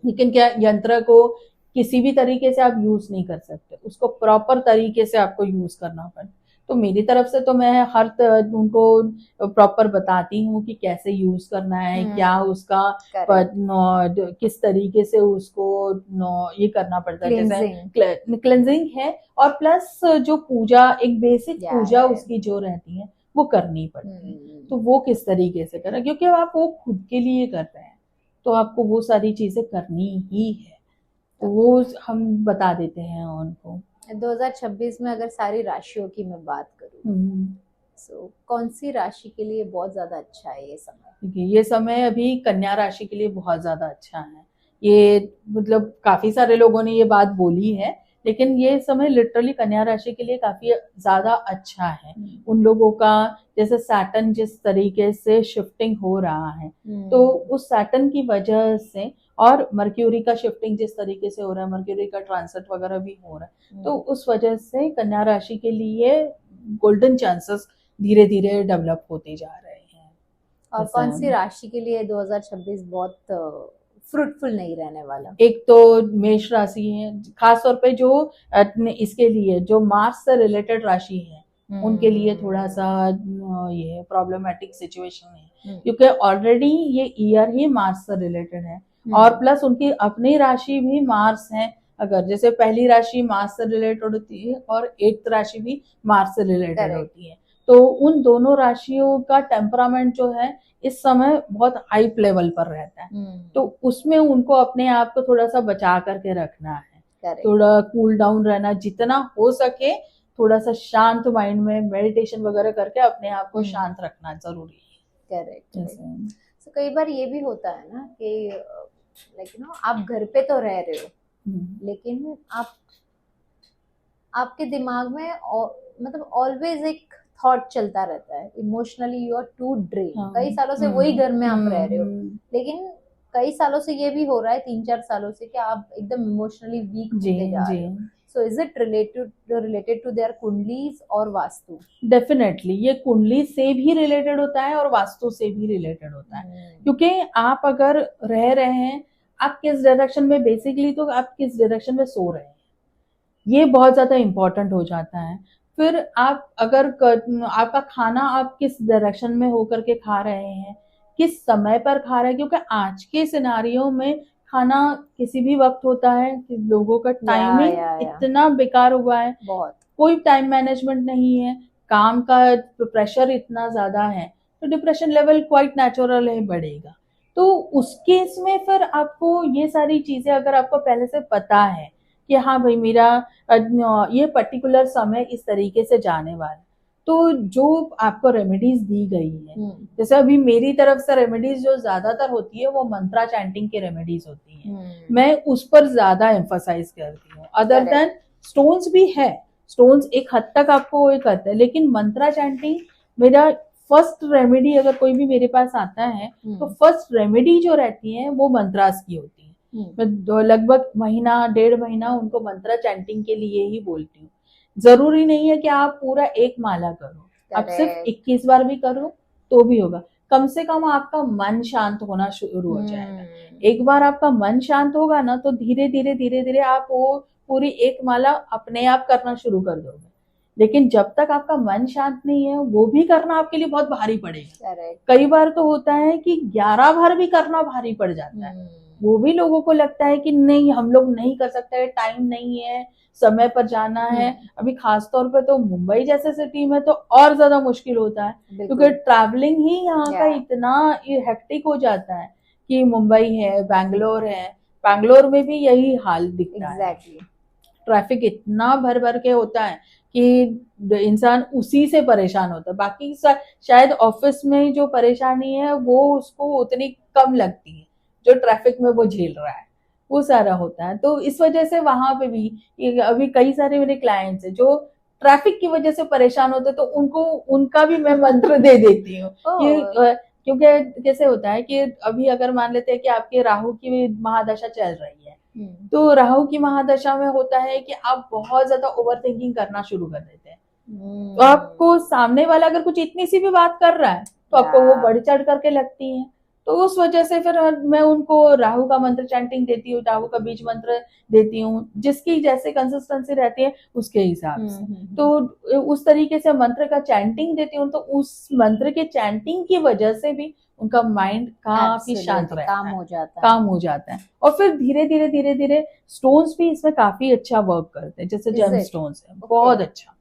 लेकिन क्या, यंत्र को किसी भी तरीके से आप यूज नहीं कर सकते, उसको प्रॉपर तरीके से आपको यूज करना पड़ता। तो मेरी तरफ से तो मैं हर उनको प्रॉपर बताती हूँ कि कैसे यूज करना है, क्या उसका किस तरीके से उसको ये करना पड़ता है, जैसे क्लेंजिंग है, और प्लस जो पूजा, एक बेसिक पूजा उसकी जो रहती है वो करनी पड़ती है। तो वो किस तरीके से करना, क्योंकि आप वो खुद के लिए कर रहे हैं तो आपको वो सारी चीजें करनी ही है, तो वो हम बता देते हैं उनको। 2026 में अगर सारी राशियों की मैं बात करूँ, तो कौन सी राशि के लिए बहुत ज्यादा अच्छा है ये समय? देखिए, ये समय अभी कन्या राशि के लिए बहुत ज्यादा अच्छा है। ये मतलब काफी सारे लोगों ने ये बात बोली है, लेकिन ये समय लिटरली कन्या राशि के लिए काफी ज्यादा अच्छा है। उन लोगों का, जैसे सैटर्न जिस तरीके से शिफ्टिंग हो रहा है, तो उस सैटर्न की वजह से, और मर्क्यूरी का शिफ्टिंग जिस तरीके से हो रहा है, मर्क्यूरी का ट्रांसिट वगैरह भी हो रहा है, तो उस वजह से कन्या राशि के लिए गोल्डन चांसेस धीरे धीरे डेवलप होते जा रहे हैं। और कौन सी राशि के लिए 2026 बहुत फ्रूटफुल नहीं रहने वाला? एक तो मेष राशि है, खास तौर पे जो इसके लिए जो मार्स से रिलेटेड राशि है उनके लिए थोड़ा सा ये प्रॉब्लमेटिक सिचुएशन है, क्योंकि ऑलरेडी ये ईयर ही मार्स से रिलेटेड है, और प्लस उनकी अपनी राशि भी मार्स है, अगर जैसे पहली राशि मार्स से रिलेटेड होती है और 8th राशि भी मार्स से रिलेटेड Correct. होती है, तो उन दोनों राशियों का टेम्परामेंट जो है इस समय बहुत हाई लेवल पर रहता है। तो उसमें उनको अपने आप को थोड़ा सा बचा करके रखना है, Correct. थोड़ा कूल डाउन रहना, जितना हो सके थोड़ा सा शांत माइंड में मेडिटेशन वगैरह करके अपने आप को शांत रखना जरूरी है। करेक्ट। तो कई बार ये भी होता है ना कि लाइक यू नो आप घर पे तो रह रहे हो लेकिन आपके दिमाग में मतलब ऑलवेज एक थॉट चलता रहता है, emotionally you are too drain. कई सालों से वही घर में आप रह रहे हो, लेकिन कई सालों से ये भी हो रहा है, 3-4 सालों से, कि आप एकदम इमोशनली वीक होते जा रहे हो। So is it related to their कुंडलीज और वास्तु? डेफिनेटली ये कुंडली से भी रिलेटेड होता है और वास्तु से भी रिलेटेड होता है, क्योंकि आप अगर रह रहे हैं, आप किस डायरेक्शन में, बेसिकली तो आप किस डायरेक्शन में सो रहे हैं, ये बहुत ज्यादा इंपॉर्टेंट हो जाता है। फिर आप अगर आपका खाना आप किस डायरेक्शन में होकर के खा रहे हैं, किस समय पर खा रहे हैं, क्योंकि आज के सिनारियों में खाना किसी भी वक्त होता है कि लोगों का टाइमिंग इतना बेकार हुआ है, बहुत कोई टाइम मैनेजमेंट नहीं है, काम का प्रेशर इतना ज्यादा है, तो डिप्रेशन लेवल क्वाइट नेचुरल है, बढ़ेगा। तो उस केस में फिर आपको ये सारी चीजें अगर आपको पहले से पता है कि हाँ भाई मेरा ये पर्टिकुलर समय इस तरीके से जाने वाला, तो जो आपको रेमेडीज दी गई है, जैसे अभी मेरी तरफ से रेमेडीज जो ज्यादातर होती है वो मंत्रा चैंटिंग की रेमेडीज होती है, मैं उस पर ज्यादा एम्फसाइज करती हूँ। अदर देन स्टोन्स भी है, स्टोन्स एक हद तक आपको वो करते हैं, लेकिन मंत्रा चैंटिंग मेरा फर्स्ट रेमेडी, अगर कोई भी मेरे पास आता है तो फर्स्ट रेमेडी जो रहती है वो मंत्रास की होती है। मैं लगभग महीना 1.5 महीना उनको मंत्रा चैंटिंग के लिए ही बोलती हूँ। जरूरी नहीं है कि आप पूरा एक माला करो, आप सिर्फ 21 बार भी करो तो भी होगा। कम से कम आपका मन शांत होना शुरू हो जाएगा। एक बार आपका मन शांत होगा ना, तो धीरे धीरे आप वो पूरी एक माला अपने आप करना शुरू कर दोगे। लेकिन जब तक आपका मन शांत नहीं है, वो भी करना आपके लिए बहुत भारी पड़ेगा। कई बार तो होता है कि 11 बार भी करना भारी पड़ जाता है। वो भी लोगों को लगता है कि नहीं हम लोग नहीं कर सकते, टाइम नहीं है, समय पर जाना है। अभी खास तौर पे तो मुंबई जैसे सिटी में तो और ज्यादा मुश्किल होता है, क्योंकि ट्रैवलिंग ही यहाँ का इतना हेक्टिक हो जाता है कि मुंबई है, बैंगलोर है, बैंगलोर में भी यही हाल दिखता है। ट्रैफिक इतना भर भर के होता है कि इंसान उसी से परेशान होता है। बाकी शायद ऑफिस में जो परेशानी है वो उसको उतनी कम लगती है जो ट्रैफिक में वो झेल रहा है, वो सारा होता है। तो इस वजह से वहां पे भी अभी कई सारे मेरे क्लाइंट्स हैं जो ट्रैफिक की वजह से परेशान होते, तो उनको उनका भी मैं मंत्र दे देती हूँ। क्योंकि कैसे होता है कि अभी अगर मान लेते हैं कि आपके राहु की महादशा चल रही है, तो राहु की महादशा में होता है कि आप बहुत ज्यादा ओवर थिंकिंग करना शुरू कर देते हैं। तो आपको सामने वाला अगर कुछ इतनी सी भी बात कर रहा है तो आपको वो बढ़ चढ़ करके लगती है। तो उस वजह से फिर मैं उनको राहु का मंत्र चैंटिंग देती हूँ, राहु का बीज मंत्र देती हूँ, जिसकी जैसे कंसिस्टेंसी रहती है उसके हिसाब से। तो उस तरीके से मंत्र का चैंटिंग देती हूँ, तो उस मंत्र के चैंटिंग की वजह से भी उनका माइंड काफी शांत रहता है, काम हो जाता है। और फिर धीरे धीरे स्टोन्स भी इसमें काफी अच्छा वर्क करते हैं, जैसे जेम स्टोन्स है, बहुत अच्छा।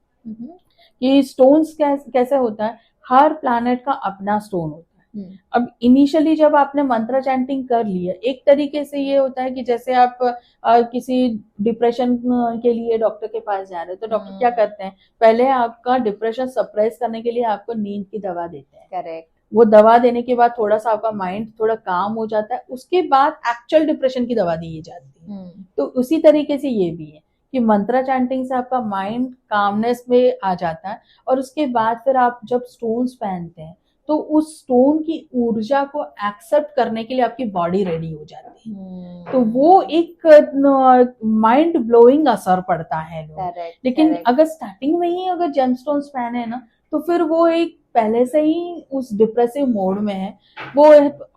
कि स्टोन्स कैसे होता है, हर प्लैनेट का अपना स्टोन होता है। अब इनिशियली जब आपने मंत्र चैंटिंग कर लिया, एक तरीके से ये होता है कि जैसे आप किसी डिप्रेशन के लिए डॉक्टर के पास जा रहे हैं, तो डॉक्टर क्या करते हैं, पहले आपका डिप्रेशन सप्रेस करने के लिए आपको नींद की दवा देते हैं। करेक्ट। वो दवा देने के बाद थोड़ा सा आपका माइंड थोड़ा काम हो जाता है, उसके बाद एक्चुअल डिप्रेशन की दवा दी जाती है। तो उसी तरीके से ये भी है कि मंत्रा चैंटिंग से आपका माइंड कामनेस में आ जाता है, और उसके बाद फिर आप जब स्टोन्स पहनते हैं तो उस स्टोन की ऊर्जा को एक्सेप्ट करने के लिए आपकी बॉडी रेडी हो जाती है। तो वो एक माइंड ब्लोइंग असर पड़ता है लोग। लेकिन अगर स्टार्टिंग में ही अगर जेमस्टोन्स पहने ना, तो फिर वो एक पहले से ही उस डिप्रेसिव मोड में है, वो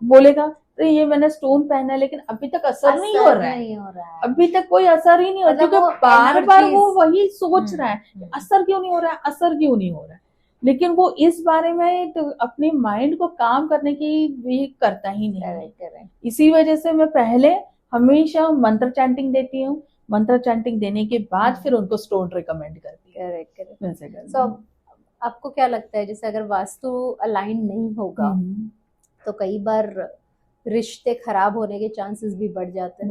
बोलेगा तो ये मैंने स्टोन पहना है लेकिन अभी तक असर नहीं हो रहा है, अभी तक कोई असर ही नहीं हो रहा, क्योंकि बार बार वो वही सोच रहा है असर क्यों नहीं हो रहा है, असर क्यों नहीं हो रहा है। लेकिन वो इस बारे में तो अपने माइंड को काम करने की भी करता ही नहीं है। इसी वजह से मैं पहले हमेशा मंत्र चैंटिंग देती हूँ, मंत्र चैंटिंग देने के बाद फिर उनको स्टोन रिकमेंड करती है। Correct correct. वैसे करती सो है। आपको क्या लगता है, जैसे अगर वास्तु अलाइन नहीं होगा हम्म, तो कई बार रिश्ते खराब होने के चांसेस भी बढ़ जाते हैं?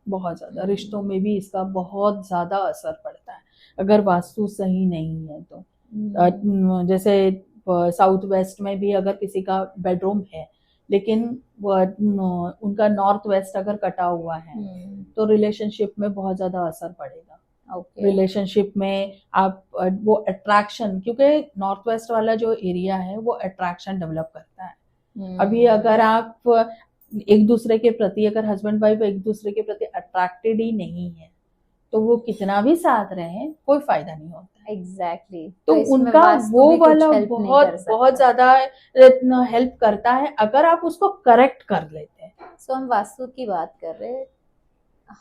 बहुत ज्यादा रिश्तों में भी इसका बहुत ज्यादा असर पड़ता है अगर वास्तु सही नहीं है तो। जैसे साउथ वेस्ट में भी अगर किसी का बेडरूम है लेकिन उनका नॉर्थ वेस्ट अगर कटा हुआ है तो रिलेशनशिप में बहुत ज्यादा असर पड़ेगा। ओके। रिलेशनशिप में आप वो अट्रैक्शन, क्योंकि नॉर्थ वेस्ट वाला जो एरिया है वो अट्रैक्शन डेवलप करता है। अभी अगर आप एक दूसरे के प्रति, अगर हस्बैंड वाइफ एक दूसरे के प्रति अट्रैक्टेड ही नहीं है तो वो कितना भी साथ रहे कोई फायदा नहीं होता। एग्जैक्टली। तो उनका वो वाला बहुत ज्यादा हेल्प करता है अगर आप उसको करेक्ट कर लेते हैं। सो हम वास्तु की बात कर रहे हैं,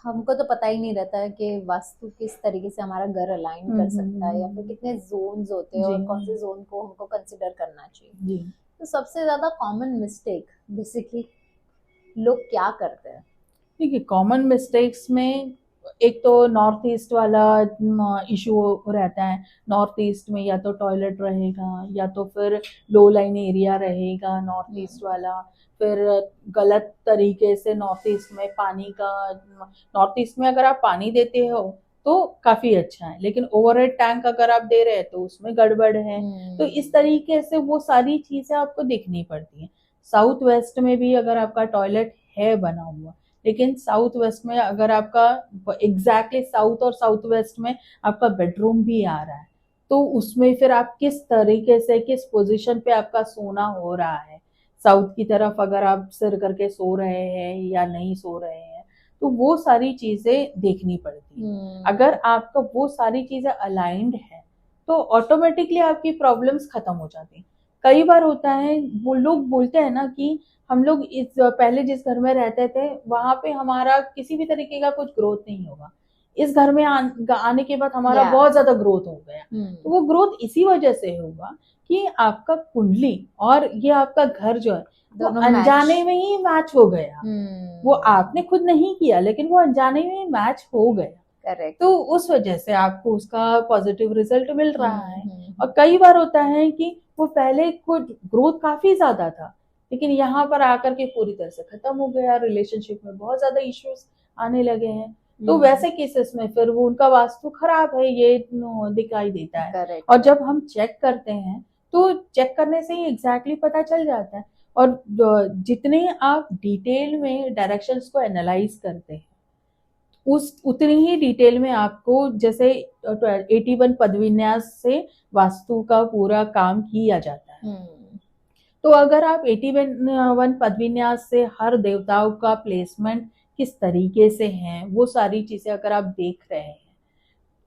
हमको तो पता ही नहीं रहता है कि वास्तु किस तरीके से हमारा घर अलाइन कर सकता है, या फिर कितने जोन्स होते हैं और कौन से जोन को हमको कंसिडर करना चाहिए। तो सबसे ज्यादा कॉमन मिस्टेक बेसिकली लोग क्या करते हैं? ठीक है, कॉमन मिस्टेक्स में एक तो नॉर्थ ईस्ट वाला इशू रहता है। नॉर्थ ईस्ट में या तो टॉयलेट रहेगा या तो फिर लो लाइन एरिया रहेगा नॉर्थ ईस्ट वाला। फिर गलत तरीके से नॉर्थ ईस्ट में पानी का, नॉर्थ ईस्ट में अगर आप पानी देते हो तो काफी अच्छा है लेकिन ओवरहेड टैंक अगर आप दे रहे हैं तो उसमें गड़बड़ है। तो इस तरीके से वो सारी चीजें आपको देखनी पड़ती हैं। साउथ वेस्ट में भी अगर आपका टॉयलेट है बना हुआ, लेकिन साउथ वेस्ट में अगर आपका एग्जैक्टली साउथ और साउथ वेस्ट में आपका बेडरूम भी आ रहा है तो उसमें फिर आप किस तरीके से, किस पोजीशन पे आपका सोना हो रहा है। साउथ की तरफ अगर आप सिर करके सो रहे हैं या नहीं सो रहे हैं तो वो सारी चीजें देखनी पड़ती है। अगर आपका वो सारी चीजें अलाइंड है तो ऑटोमेटिकली आपकी प्रॉब्लम्स खत्म हो जाती हैं। कई बार होता है वो लोग बोलते हैं ना कि हम लोग इस पहले जिस घर में रहते थे वहां पे हमारा किसी भी तरीके का कुछ ग्रोथ नहीं होगा, इस घर में आने के बाद हमारा बहुत ज्यादा ग्रोथ हो गया। तो वो ग्रोथ इसी वजह से होगा कि आपका कुंडली और ये आपका घर जो है वो अनजाने में ही मैच हो गया। वो आपने खुद नहीं किया लेकिन वो अनजाने में ही मैच हो गया। करेक्ट। तो उस वजह से आपको उसका पॉजिटिव रिजल्ट मिल रहा है। और कई बार होता है कि वो पहले कुछ ग्रोथ काफी ज्यादा था लेकिन यहाँ पर आकर के पूरी तरह से खत्म हो गया, रिलेशनशिप में बहुत ज्यादा इश्यूज आने लगे हैं। तो वैसे केसेस में फिर वो उनका वास्तु खराब है ये दिखाई देता है। Correct. और जब हम चेक करते हैं तो चेक करने से ही एग्जैक्टली पता चल जाता है। और जितने आप डिटेल में डायरेक्शंस को एनालाइज करते हैं उतनी ही डिटेल में आपको, जैसे 81 पदविन्यास से वास्तु का पूरा काम किया जाता है। तो अगर आप 81 पदविन्यास से हर देवताओं का प्लेसमेंट किस तरीके से है वो सारी चीजें अगर आप देख रहे हैं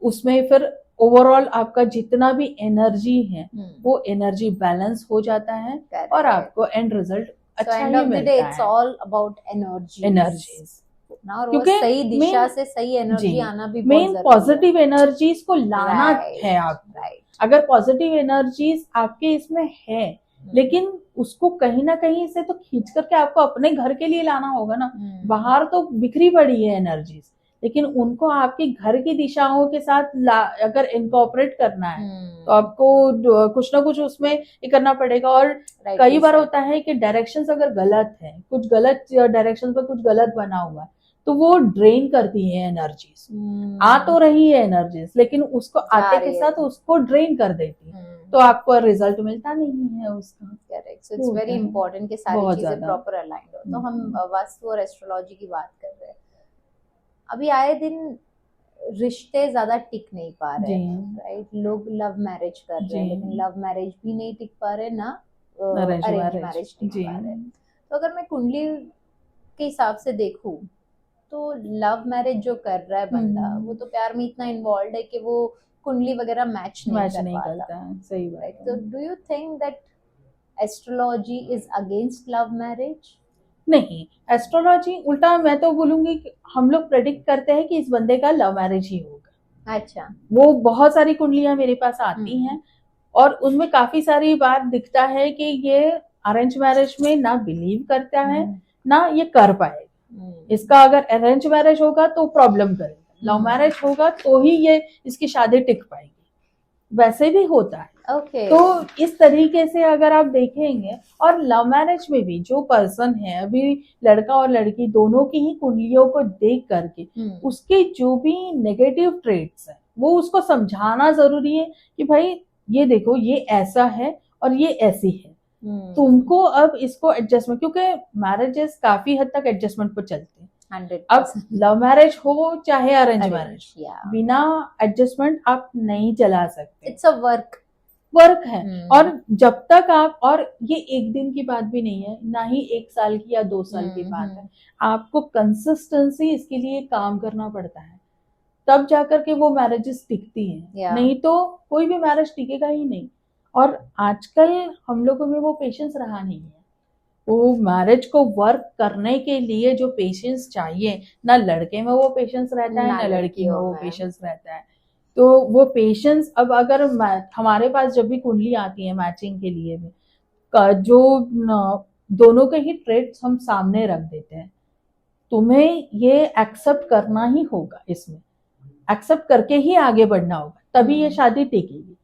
उसमें फिर ओवरऑल आपका जितना भी एनर्जी है वो एनर्जी बैलेंस हो जाता है। Correct. और आपको एंड रिजल्ट अच्छा ही मिलता है। इट्स ऑल अबाउट एनर्जीज ना, क्योंकि सही दिशा से सही एनर्जी आना भी मेन पॉजिटिव एनर्जीज को लाना है आपको। अगर पॉजिटिव एनर्जीज आपके इसमें है लेकिन उसको कहीं ना कहीं से तो खींच करके आपको अपने घर के लिए लाना होगा ना। बाहर तो बिखरी पड़ी है एनर्जीज लेकिन उनको आपके घर की दिशाओं के साथ अगर इनकॉर्पोरेट करना है तो आपको कुछ ना कुछ उसमें ये करना पड़ेगा। और कई बार होता है कि डायरेक्शंस अगर गलत है, कुछ गलत डायरेक्शन पर कुछ गलत बना हुआ है तो वो ड्रेन करती है एनर्जीज। आ तो रही है एनर्जीज लेकिन उसको आते के साथ उसको ड्रेन कर देती है तो आपको रिजल्ट मिलता नहीं है उसका। Correct. So it's very important कि सारी चीजें प्रॉपर अलाइंड हो। तो हम वास्तु और एस्ट्रोलॉजी की बात कर रहे हैं। अभी आए दिन रिश्ते ज्यादा टिक नहीं पा रहे हैं, राइट? लोग लव मैरिज कर रहे हैं लेकिन लव मैरिज भी नहीं टिक पा रहे, ना अरेंज मैरिज टिक पा रहे। तो अगर मैं कुंडली के हिसाब से देखूं तो लव मैरिज जो कर रहा है बंदा वो तो प्यार में इतना इन्वॉल्व है कि वो कुंडली वगैरह मैच नहीं करता है। सही बात है। तो do you think that astrology is against love marriage? नहीं, एस्ट्रोलॉजी उल्टा मैं तो बोलूंगी कि हम लोग प्रेडिक्ट करते हैं कि इस बंदे का लव मैरिज ही होगा। अच्छा। वो बहुत सारी कुंडलियां मेरे पास आती हैं और उनमें काफी सारी बार दिखता है कि ये अरेंज मैरिज में ना बिलीव करता है ना ये कर पाएगा। इसका अगर अरेंज मैरिज होगा तो प्रॉब्लम करेगा लव मैरिज होगा तो ही ये इसकी शादी टिक पाएगी, वैसे भी होता है। ओके तो इस तरीके से अगर आप देखेंगे, और लव मैरिज में भी जो पर्सन है, अभी लड़का और लड़की दोनों की ही कुंडलियों को देख करके उसके जो भी नेगेटिव ट्रेट्स हैं वो उसको समझाना जरूरी है कि भाई ये देखो ये ऐसा है और ये ऐसी है, तुमको अब इसको एडजस्टमेंट, क्योंकि मैरिजेस काफी हद तक एडजस्टमेंट पर चलते हैं। 100% अब लव मैरिज हो चाहे अरेंज मैरिज, yeah. बिना एडजस्टमेंट आप नहीं चला सकते। इट्स अ वर्क है। और जब तक आप, और ये एक दिन की बात भी नहीं है, ना ही 1 साल की या 2 साल की बात है, आपको कंसिस्टेंसी इसके लिए काम करना पड़ता है, तब जाकर के वो मैरिजेस टिकती हैं। नहीं तो कोई भी मैरिज टिकेगा ही नहीं। और आजकल हम लोगों में वो पेशेंस रहा नहीं है। वो मैरिज को वर्क करने के लिए जो पेशेंस चाहिए, ना लड़के में वो पेशेंस रहता है, ना लड़की में वो पेशेंस रहता है। तो वो पेशेंस, अब अगर हमारे पास जब भी कुंडली आती है मैचिंग के लिए भी, जो दोनों के ही ट्रेट्स हम सामने रख देते हैं, तुम्हें ये एक्सेप्ट करना ही होगा, इसमें एक्सेप्ट करके ही आगे बढ़ना होगा, तभी ये शादी टिकेगी।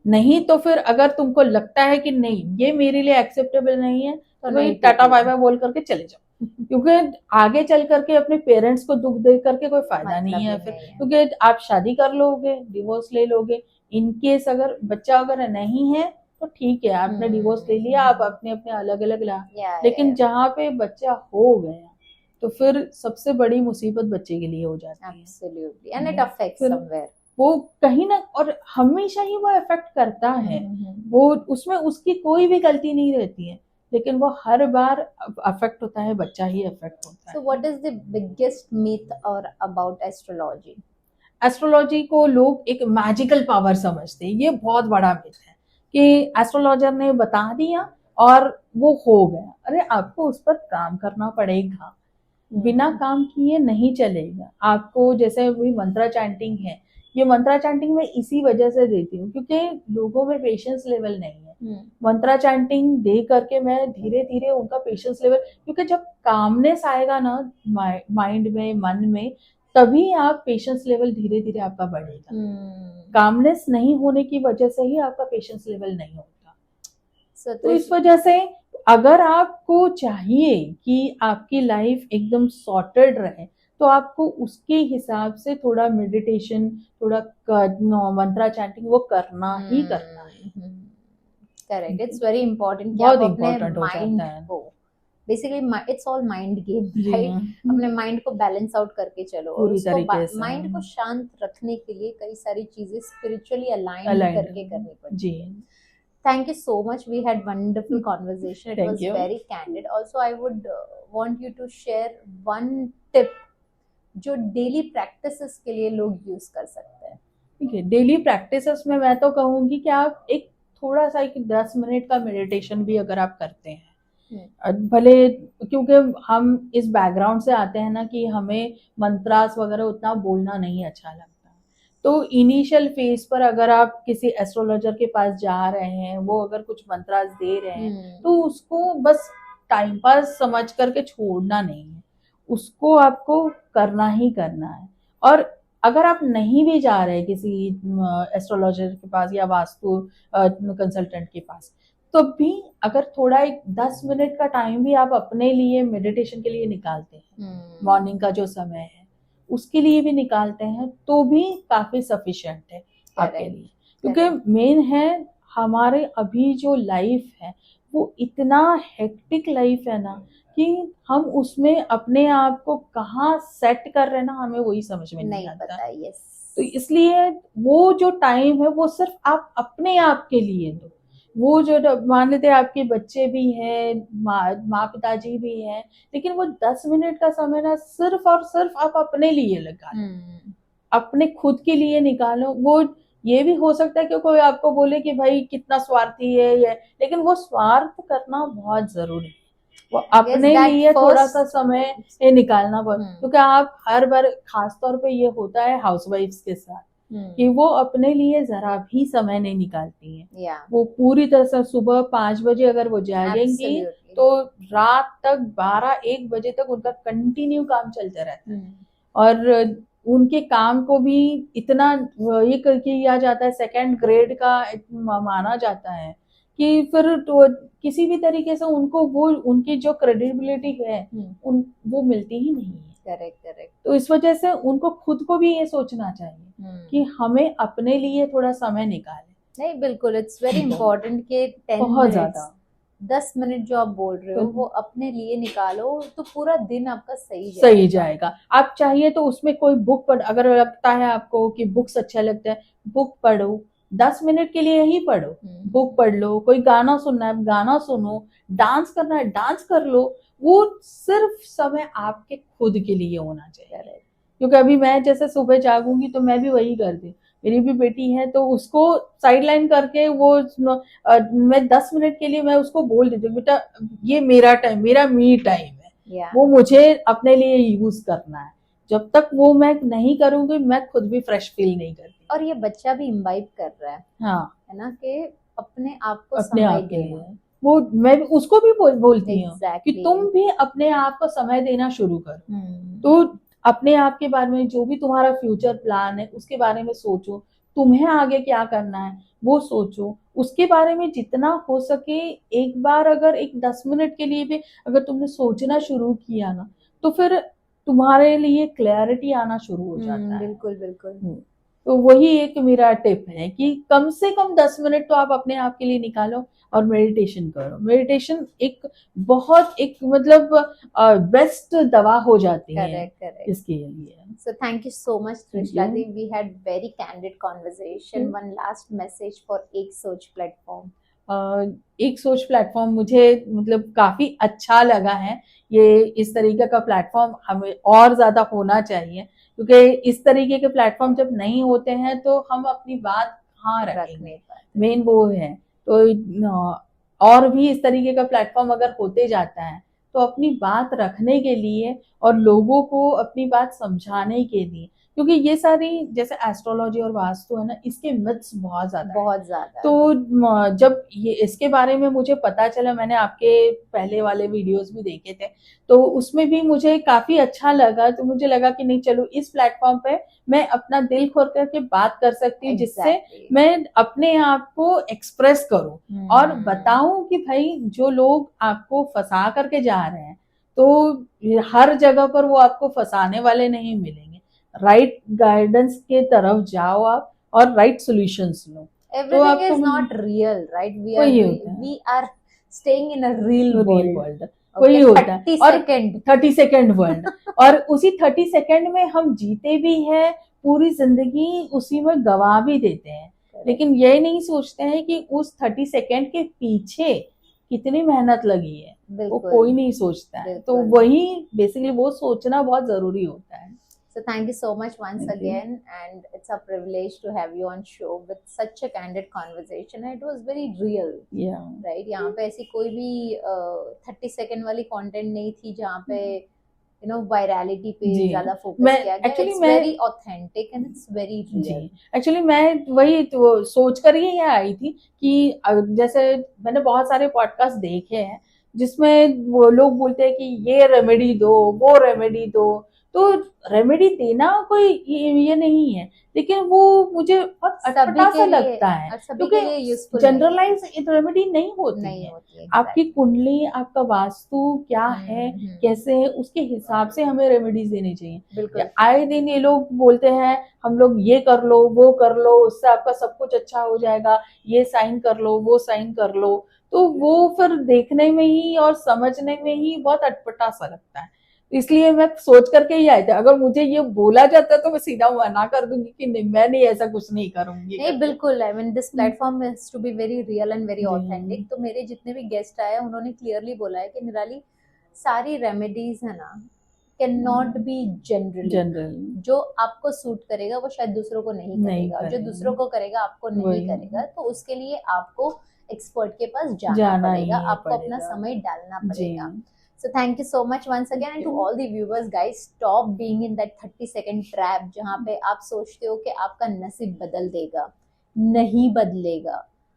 नहीं तो फिर अगर तुमको लगता है कि नहीं ये मेरे लिए एक्सेप्टेबल नहीं है, तो भाई टाटा बाय बाय बोल करके चले जाओ, क्योंकि आगे चल करके अपने पेरेंट्स को दुख दे करके कोई फायदा नहीं है फिर, क्योंकि आप शादी कर लोगे, डिवोर्स ले लोगे। इनकेस अगर बच्चा अगर नहीं है तो ठीक है, आपने डिवोर्स ले लिया, आप अपने अपने अलग अलग ला, लेकिन जहाँ पे बच्चा हो गया तो फिर सबसे बड़ी मुसीबत बच्चे के लिए हो जाती है। Absolutely. And it affects somewhere. वो कहीं ना, और हमेशा ही वो इफेक्ट करता है, वो उसमें उसकी कोई भी गलती नहीं रहती है, लेकिन वो हर बार अफेक्ट होता है, बच्चा ही अफेक्ट होता है। So what is the biggest myth or about astrology? Astrology को लोग एक मैजिकल पावर समझते हैं, ये बहुत बड़ा मिथ है कि एस्ट्रोलॉजर ने बता दिया और वो हो गया। अरे आपको उस पर काम करना पड़ेगा, बिना काम किए नहीं चलेगा। आपको जैसे वही मंत्रा चैंटिंग है, ये मंत्रा चैंटिंग मैं इसी वजह से देती हूँ क्योंकि लोगों में पेशेंस लेवल नहीं है। मंत्रा चैंटिंग दे करके मैं धीरे धीरे उनका पेशेंस लेवल, क्योंकि जब कामनेस आएगा ना माइंड में, मन में, तभी आप पेशेंस लेवल धीरे धीरे आपका बढ़ेगा। कामनेस नहीं होने की वजह से ही आपका पेशेंस लेवल नहीं होता। तो इस वजह से अगर आपको चाहिए कि आपकी लाइफ एकदम सॉर्टेड रहे, तो आपको उसके हिसाब से थोड़ा मेडिटेशन, थोड़ा मंत्रा चैंटिंग वो करना ही करना है। Correct, it's very important. बहुत इंपॉर्टेंट हो जाता है। Basically it's all mind game, right? अपने माइंड को बैलेंस आउट करके चलो, और उसको माइंड को शांत रखने के लिए कई सारी चीजें स्पिरिचुअली अलाइन करके करनी पड़ती जी। Thank you so much. We had wonderful conversation. It was very candid. Also, I would want you to share one tip जो डेली प्रैक्टिसेस के लिए लोग यूज कर सकते हैं। ठीक है, डेली प्रैक्टिसेस में मैं तो कहूँगी कि आप एक थोड़ा सा 10 मिनट का मेडिटेशन भी अगर आप करते हैं, भले, क्योंकि हम इस बैकग्राउंड से आते हैं ना कि हमें मंत्रास वगैरह उतना बोलना नहीं अच्छा लगता, तो इनिशियल फेज पर अगर आप किसी एस्ट्रोलॉजर के पास जा रहे हैं, वो अगर कुछ मंत्रास दे रहे हैं, तो उसको बस टाइम पास समझ करके छोड़ना नहीं है, उसको आपको करना ही करना है। और अगर आप नहीं भी जा रहे किसी एस्ट्रोलॉजर के पास या वास्तु कंसल्टेंट के पास, तो भी अगर थोड़ा 10 मिनट का टाइम भी आप अपने लिए मेडिटेशन के लिए निकालते हैं, मॉर्निंग का जो समय है उसके लिए भी निकालते हैं, तो भी काफी सफिशिएंट है आपके लिए। क्योंकि मेन है हमारे अभी जो लाइफ है वो इतना हेक्टिक लाइफ है ना कि हम उसमें अपने आप को कहाँ सेट कर रहे हैं ना, हमें वही समझ में नहीं आता। तो इसलिए वो जो टाइम है वो सिर्फ आप अपने आप के लिए दो। वो जो मान लेते आपके बच्चे भी हैं, माँ पिताजी भी हैं, लेकिन वो 10 मिनट का समय ना सिर्फ और सिर्फ आप अपने लिए लगा लो, अपने खुद के लिए निकालो। वो ये भी हो सकता है कि कोई आपको बोले कि भाई कितना स्वार्थी है ये, लेकिन वो स्वार्थ करना बहुत जरूरी है। वो अपने लिए थोड़ा सा समय निकालना बहुत, क्योंकि आप हर बार, खासतौर पे ये होता है हाउसवाइफ्स के साथ कि वो अपने लिए जरा भी समय नहीं निकालती हैं। वो पूरी तरह से सुबह 5 बजे अगर वो जागेंगी तो रात तक 12-1 बजे तक उनका कंटिन्यू काम चलता रहता है। और उनके काम को भी इतना ये किया जाता है, सेकंड ग्रेड का माना जाता है कि फिर तो किसी भी तरीके से उनको वो उनकी जो क्रेडिबिलिटी है उन वो मिलती ही नहीं है। Correct correct. तो इस वजह से उनको खुद को भी ये सोचना चाहिए कि हमें अपने लिए थोड़ा समय निकालें। नहीं बिल्कुल, इट्स वेरी इंपॉर्टेंट कि 10 बहुत मिनट्स ज्यादा 10 मिनट जो आप बोल रहे हो वो अपने लिए निकालो तो पूरा दिन आपका सही जाएगा। आप चाहिए तो उसमें कोई बुक पढ़, अगर लगता है आपको कि बुक्स अच्छा लगता है, बुक पढ़ो, 10 मिनट के लिए ही पढ़ो, बुक पढ़ लो, कोई गाना सुनना है गाना सुनो, डांस करना है डांस कर लो, वो सिर्फ समय आपके खुद के लिए होना चाहिए। क्योंकि अभी मैं जैसे सुबह जागूंगी तो मैं भी वही करती हूँ, मेरी भी बेटी है तो उसको साइडलाइन करके वो मैं 10 मिनट के लिए मैं उसको बोल देती हूँ, बेटा ये मेरा टाइम, मेरा मी टाइम है, वो मुझे अपने लिए यूज करना है। जब तक वो मैं नहीं करूंगी मैं खुद भी फ्रेश फील नहीं करती। और ये बच्चा भी इम्बाइब कर रहा है, हाँ, है ना, कि अपने आप को अपने समय आप के लिए देना। वो मैं उसको भी बोलती हूँ कि Exactly. तुम भी अपने आप को समय देना शुरू करो। तो अपने आप के बारे में जो भी तुम्हारा फ्यूचर प्लान है उसके बारे में सोचो, तुम्हें आगे क्या करना है वो सोचो, उसके बारे में जितना हो सके एक बार अगर एक 10 मिनट के लिए भी अगर तुमने सोचना शुरू किया ना तो फिर तुम्हारे लिए क्लैरिटी आना शुरू हो जाता है। बिल्कुल बिल्कुल। तो वही एक मेरा टिप है कि कम से कम 10 मिनट तो आप अपने आप के लिए निकालो और मेडिटेशन करो। मेडिटेशन एक बहुत एक मतलब बेस्ट दवा हो जाती है इसके लिए। So thank you so much, Trishla ji. We had very candid conversation. One last message for एक सोच प्लेटफॉर्म। एक सोच प्लेटफॉर्म मुझे मतलब काफी अच्छा लगा है। ये इस तरीके का प्लेटफॉर्म हमें और ज्यादा होना चाहिए, क्योंकि इस तरीके के प्लेटफॉर्म जब नहीं होते हैं तो हम अपनी बात कहाँ रखेंगे, मेन वो है। तो और भी इस तरीके का प्लेटफॉर्म अगर होते जाता है तो अपनी बात रखने के लिए और लोगों को अपनी बात समझाने के लिए, क्योंकि ये सारी जैसे एस्ट्रोलॉजी और वास्तु है ना, इसके मिथ्स बहुत ज्यादा तो जब ये इसके बारे में मुझे पता चला, मैंने आपके पहले वाले वीडियोस भी देखे थे तो उसमें भी मुझे काफी अच्छा लगा। तो मुझे लगा कि नहीं चलो इस प्लेटफॉर्म पे मैं अपना दिल खोल करके बात कर सकती हूँ, जिससे मैं अपने आप को एक्सप्रेस करूँ और बताऊं कि भाई जो लोग आपको फंसा करके जा रहे हैं तो हर जगह पर वो आपको फंसाने वाले नहीं मिलेंगे। राइट गाइडेंस के तरफ जाओ आप और right solutions low. Everything is not real, right? We are staying in a real world. वही होता है, 30 सेकंड 30 सेकंड वर्ल्ड और उसी 30 सेकंड में हम जीते भी हैं, पूरी जिंदगी उसी में गवा भी देते हैं, लेकिन ये नहीं सोचते हैं कि उस 30 सेकंड के पीछे कितनी मेहनत लगी है, वो कोई नहीं सोचता है। तो वही बेसिकली वो सोचना बहुत जरूरी होता है। So thank you so much once again, and it's a privilege to have you on show with such a candid conversation. It was very real, right? यहाँ पे ऐसी कोई भी 30 सेकंड वाली कंटेंट नहीं थी जहाँ पे you know वायरलिटी पे ज्यादा फोकस किया गया। It's very authentic and it's very real. Actually मैं वही तो सोच कर ही आई थी कि जैसे मैंने बहुत सारे पॉडकास्ट देखे हैं जिसमें वो लोग बोलते हैं कि ये रेमेडी दो वो रेमेडी दो, तो रेमेडी देना कोई ये नहीं है, लेकिन वो मुझे बहुत अटपटा सा लगता है क्योंकि जनरलाइज रेमेडी नहीं होती है। आपकी कुंडली, आपका वास्तु क्या है, कैसे है, उसके हिसाब से हमें रेमेडीज देनी चाहिए। आए दिन ये लोग बोलते हैं हम लोग ये कर लो वो कर लो, उससे आपका सब कुछ अच्छा हो जाएगा, ये साइन कर लो वो साइन कर लो, तो वो फिर देखने में ही और समझने में ही बहुत अटपटा सा लगता है। इसलिए मैं सोच करके ही आई थी, अगर मुझे ये बोला जाता तो मैं सीधा मना कर दूंगी कि नहीं, मैं नहीं ऐसा कुछ नहीं करूंगी। नहीं बिल्कुल, I mean this platform is to be very real and very authentic. तो मेरे जितने भी गेस्ट आए उन्होंने क्लियरली बोला है कि निराली सारी रेमेडीज है ना कैन नॉट बी जनरल। जो आपको सूट करेगा वो शायद दूसरों को नहीं करेगा, और जो दूसरों को करेगा आपको नहीं करेगा, तो उसके लिए आपको एक्सपर्ट के पास जाना पड़ेगा, आपको अपना समय डालना पड़ेगा। So thank you so much once again, and to all the viewers, guys, stop being in that 30-second trap जहाँ पे आप सोचते हो कि आपका नसीब बदल देगा। नहीं बदलेगा।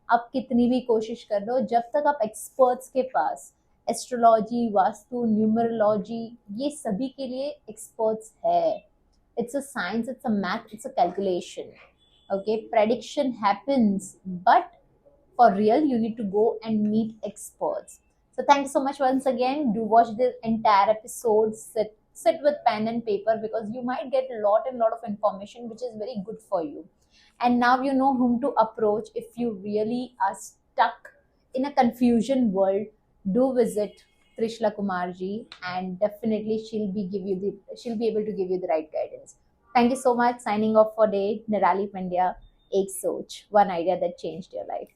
आप कितनी भी कोशिश कर लो, जब तक आप एक्सपर्ट्स के पास एस्ट्रोलॉजी, वास्तु, न्यूमरोलॉजी, ये सभी के लिए एक्सपर्ट्स है। It's a science, it's a math, it's a calculation. Okay, prediction happens, but for real, you need to go and meet experts. So thank you so much once again. Do watch the entire episode. Sit with pen and paper, because you might get a lot and lot of information which is very good for you. And now you know whom to approach if you really are stuck in a confusion world. Do visit Trishla Kumarji, and definitely she'll be able to give you the right guidance. Thank you so much. Signing off for day. Nirali Pandya. Ek Soch, one idea that changed your life.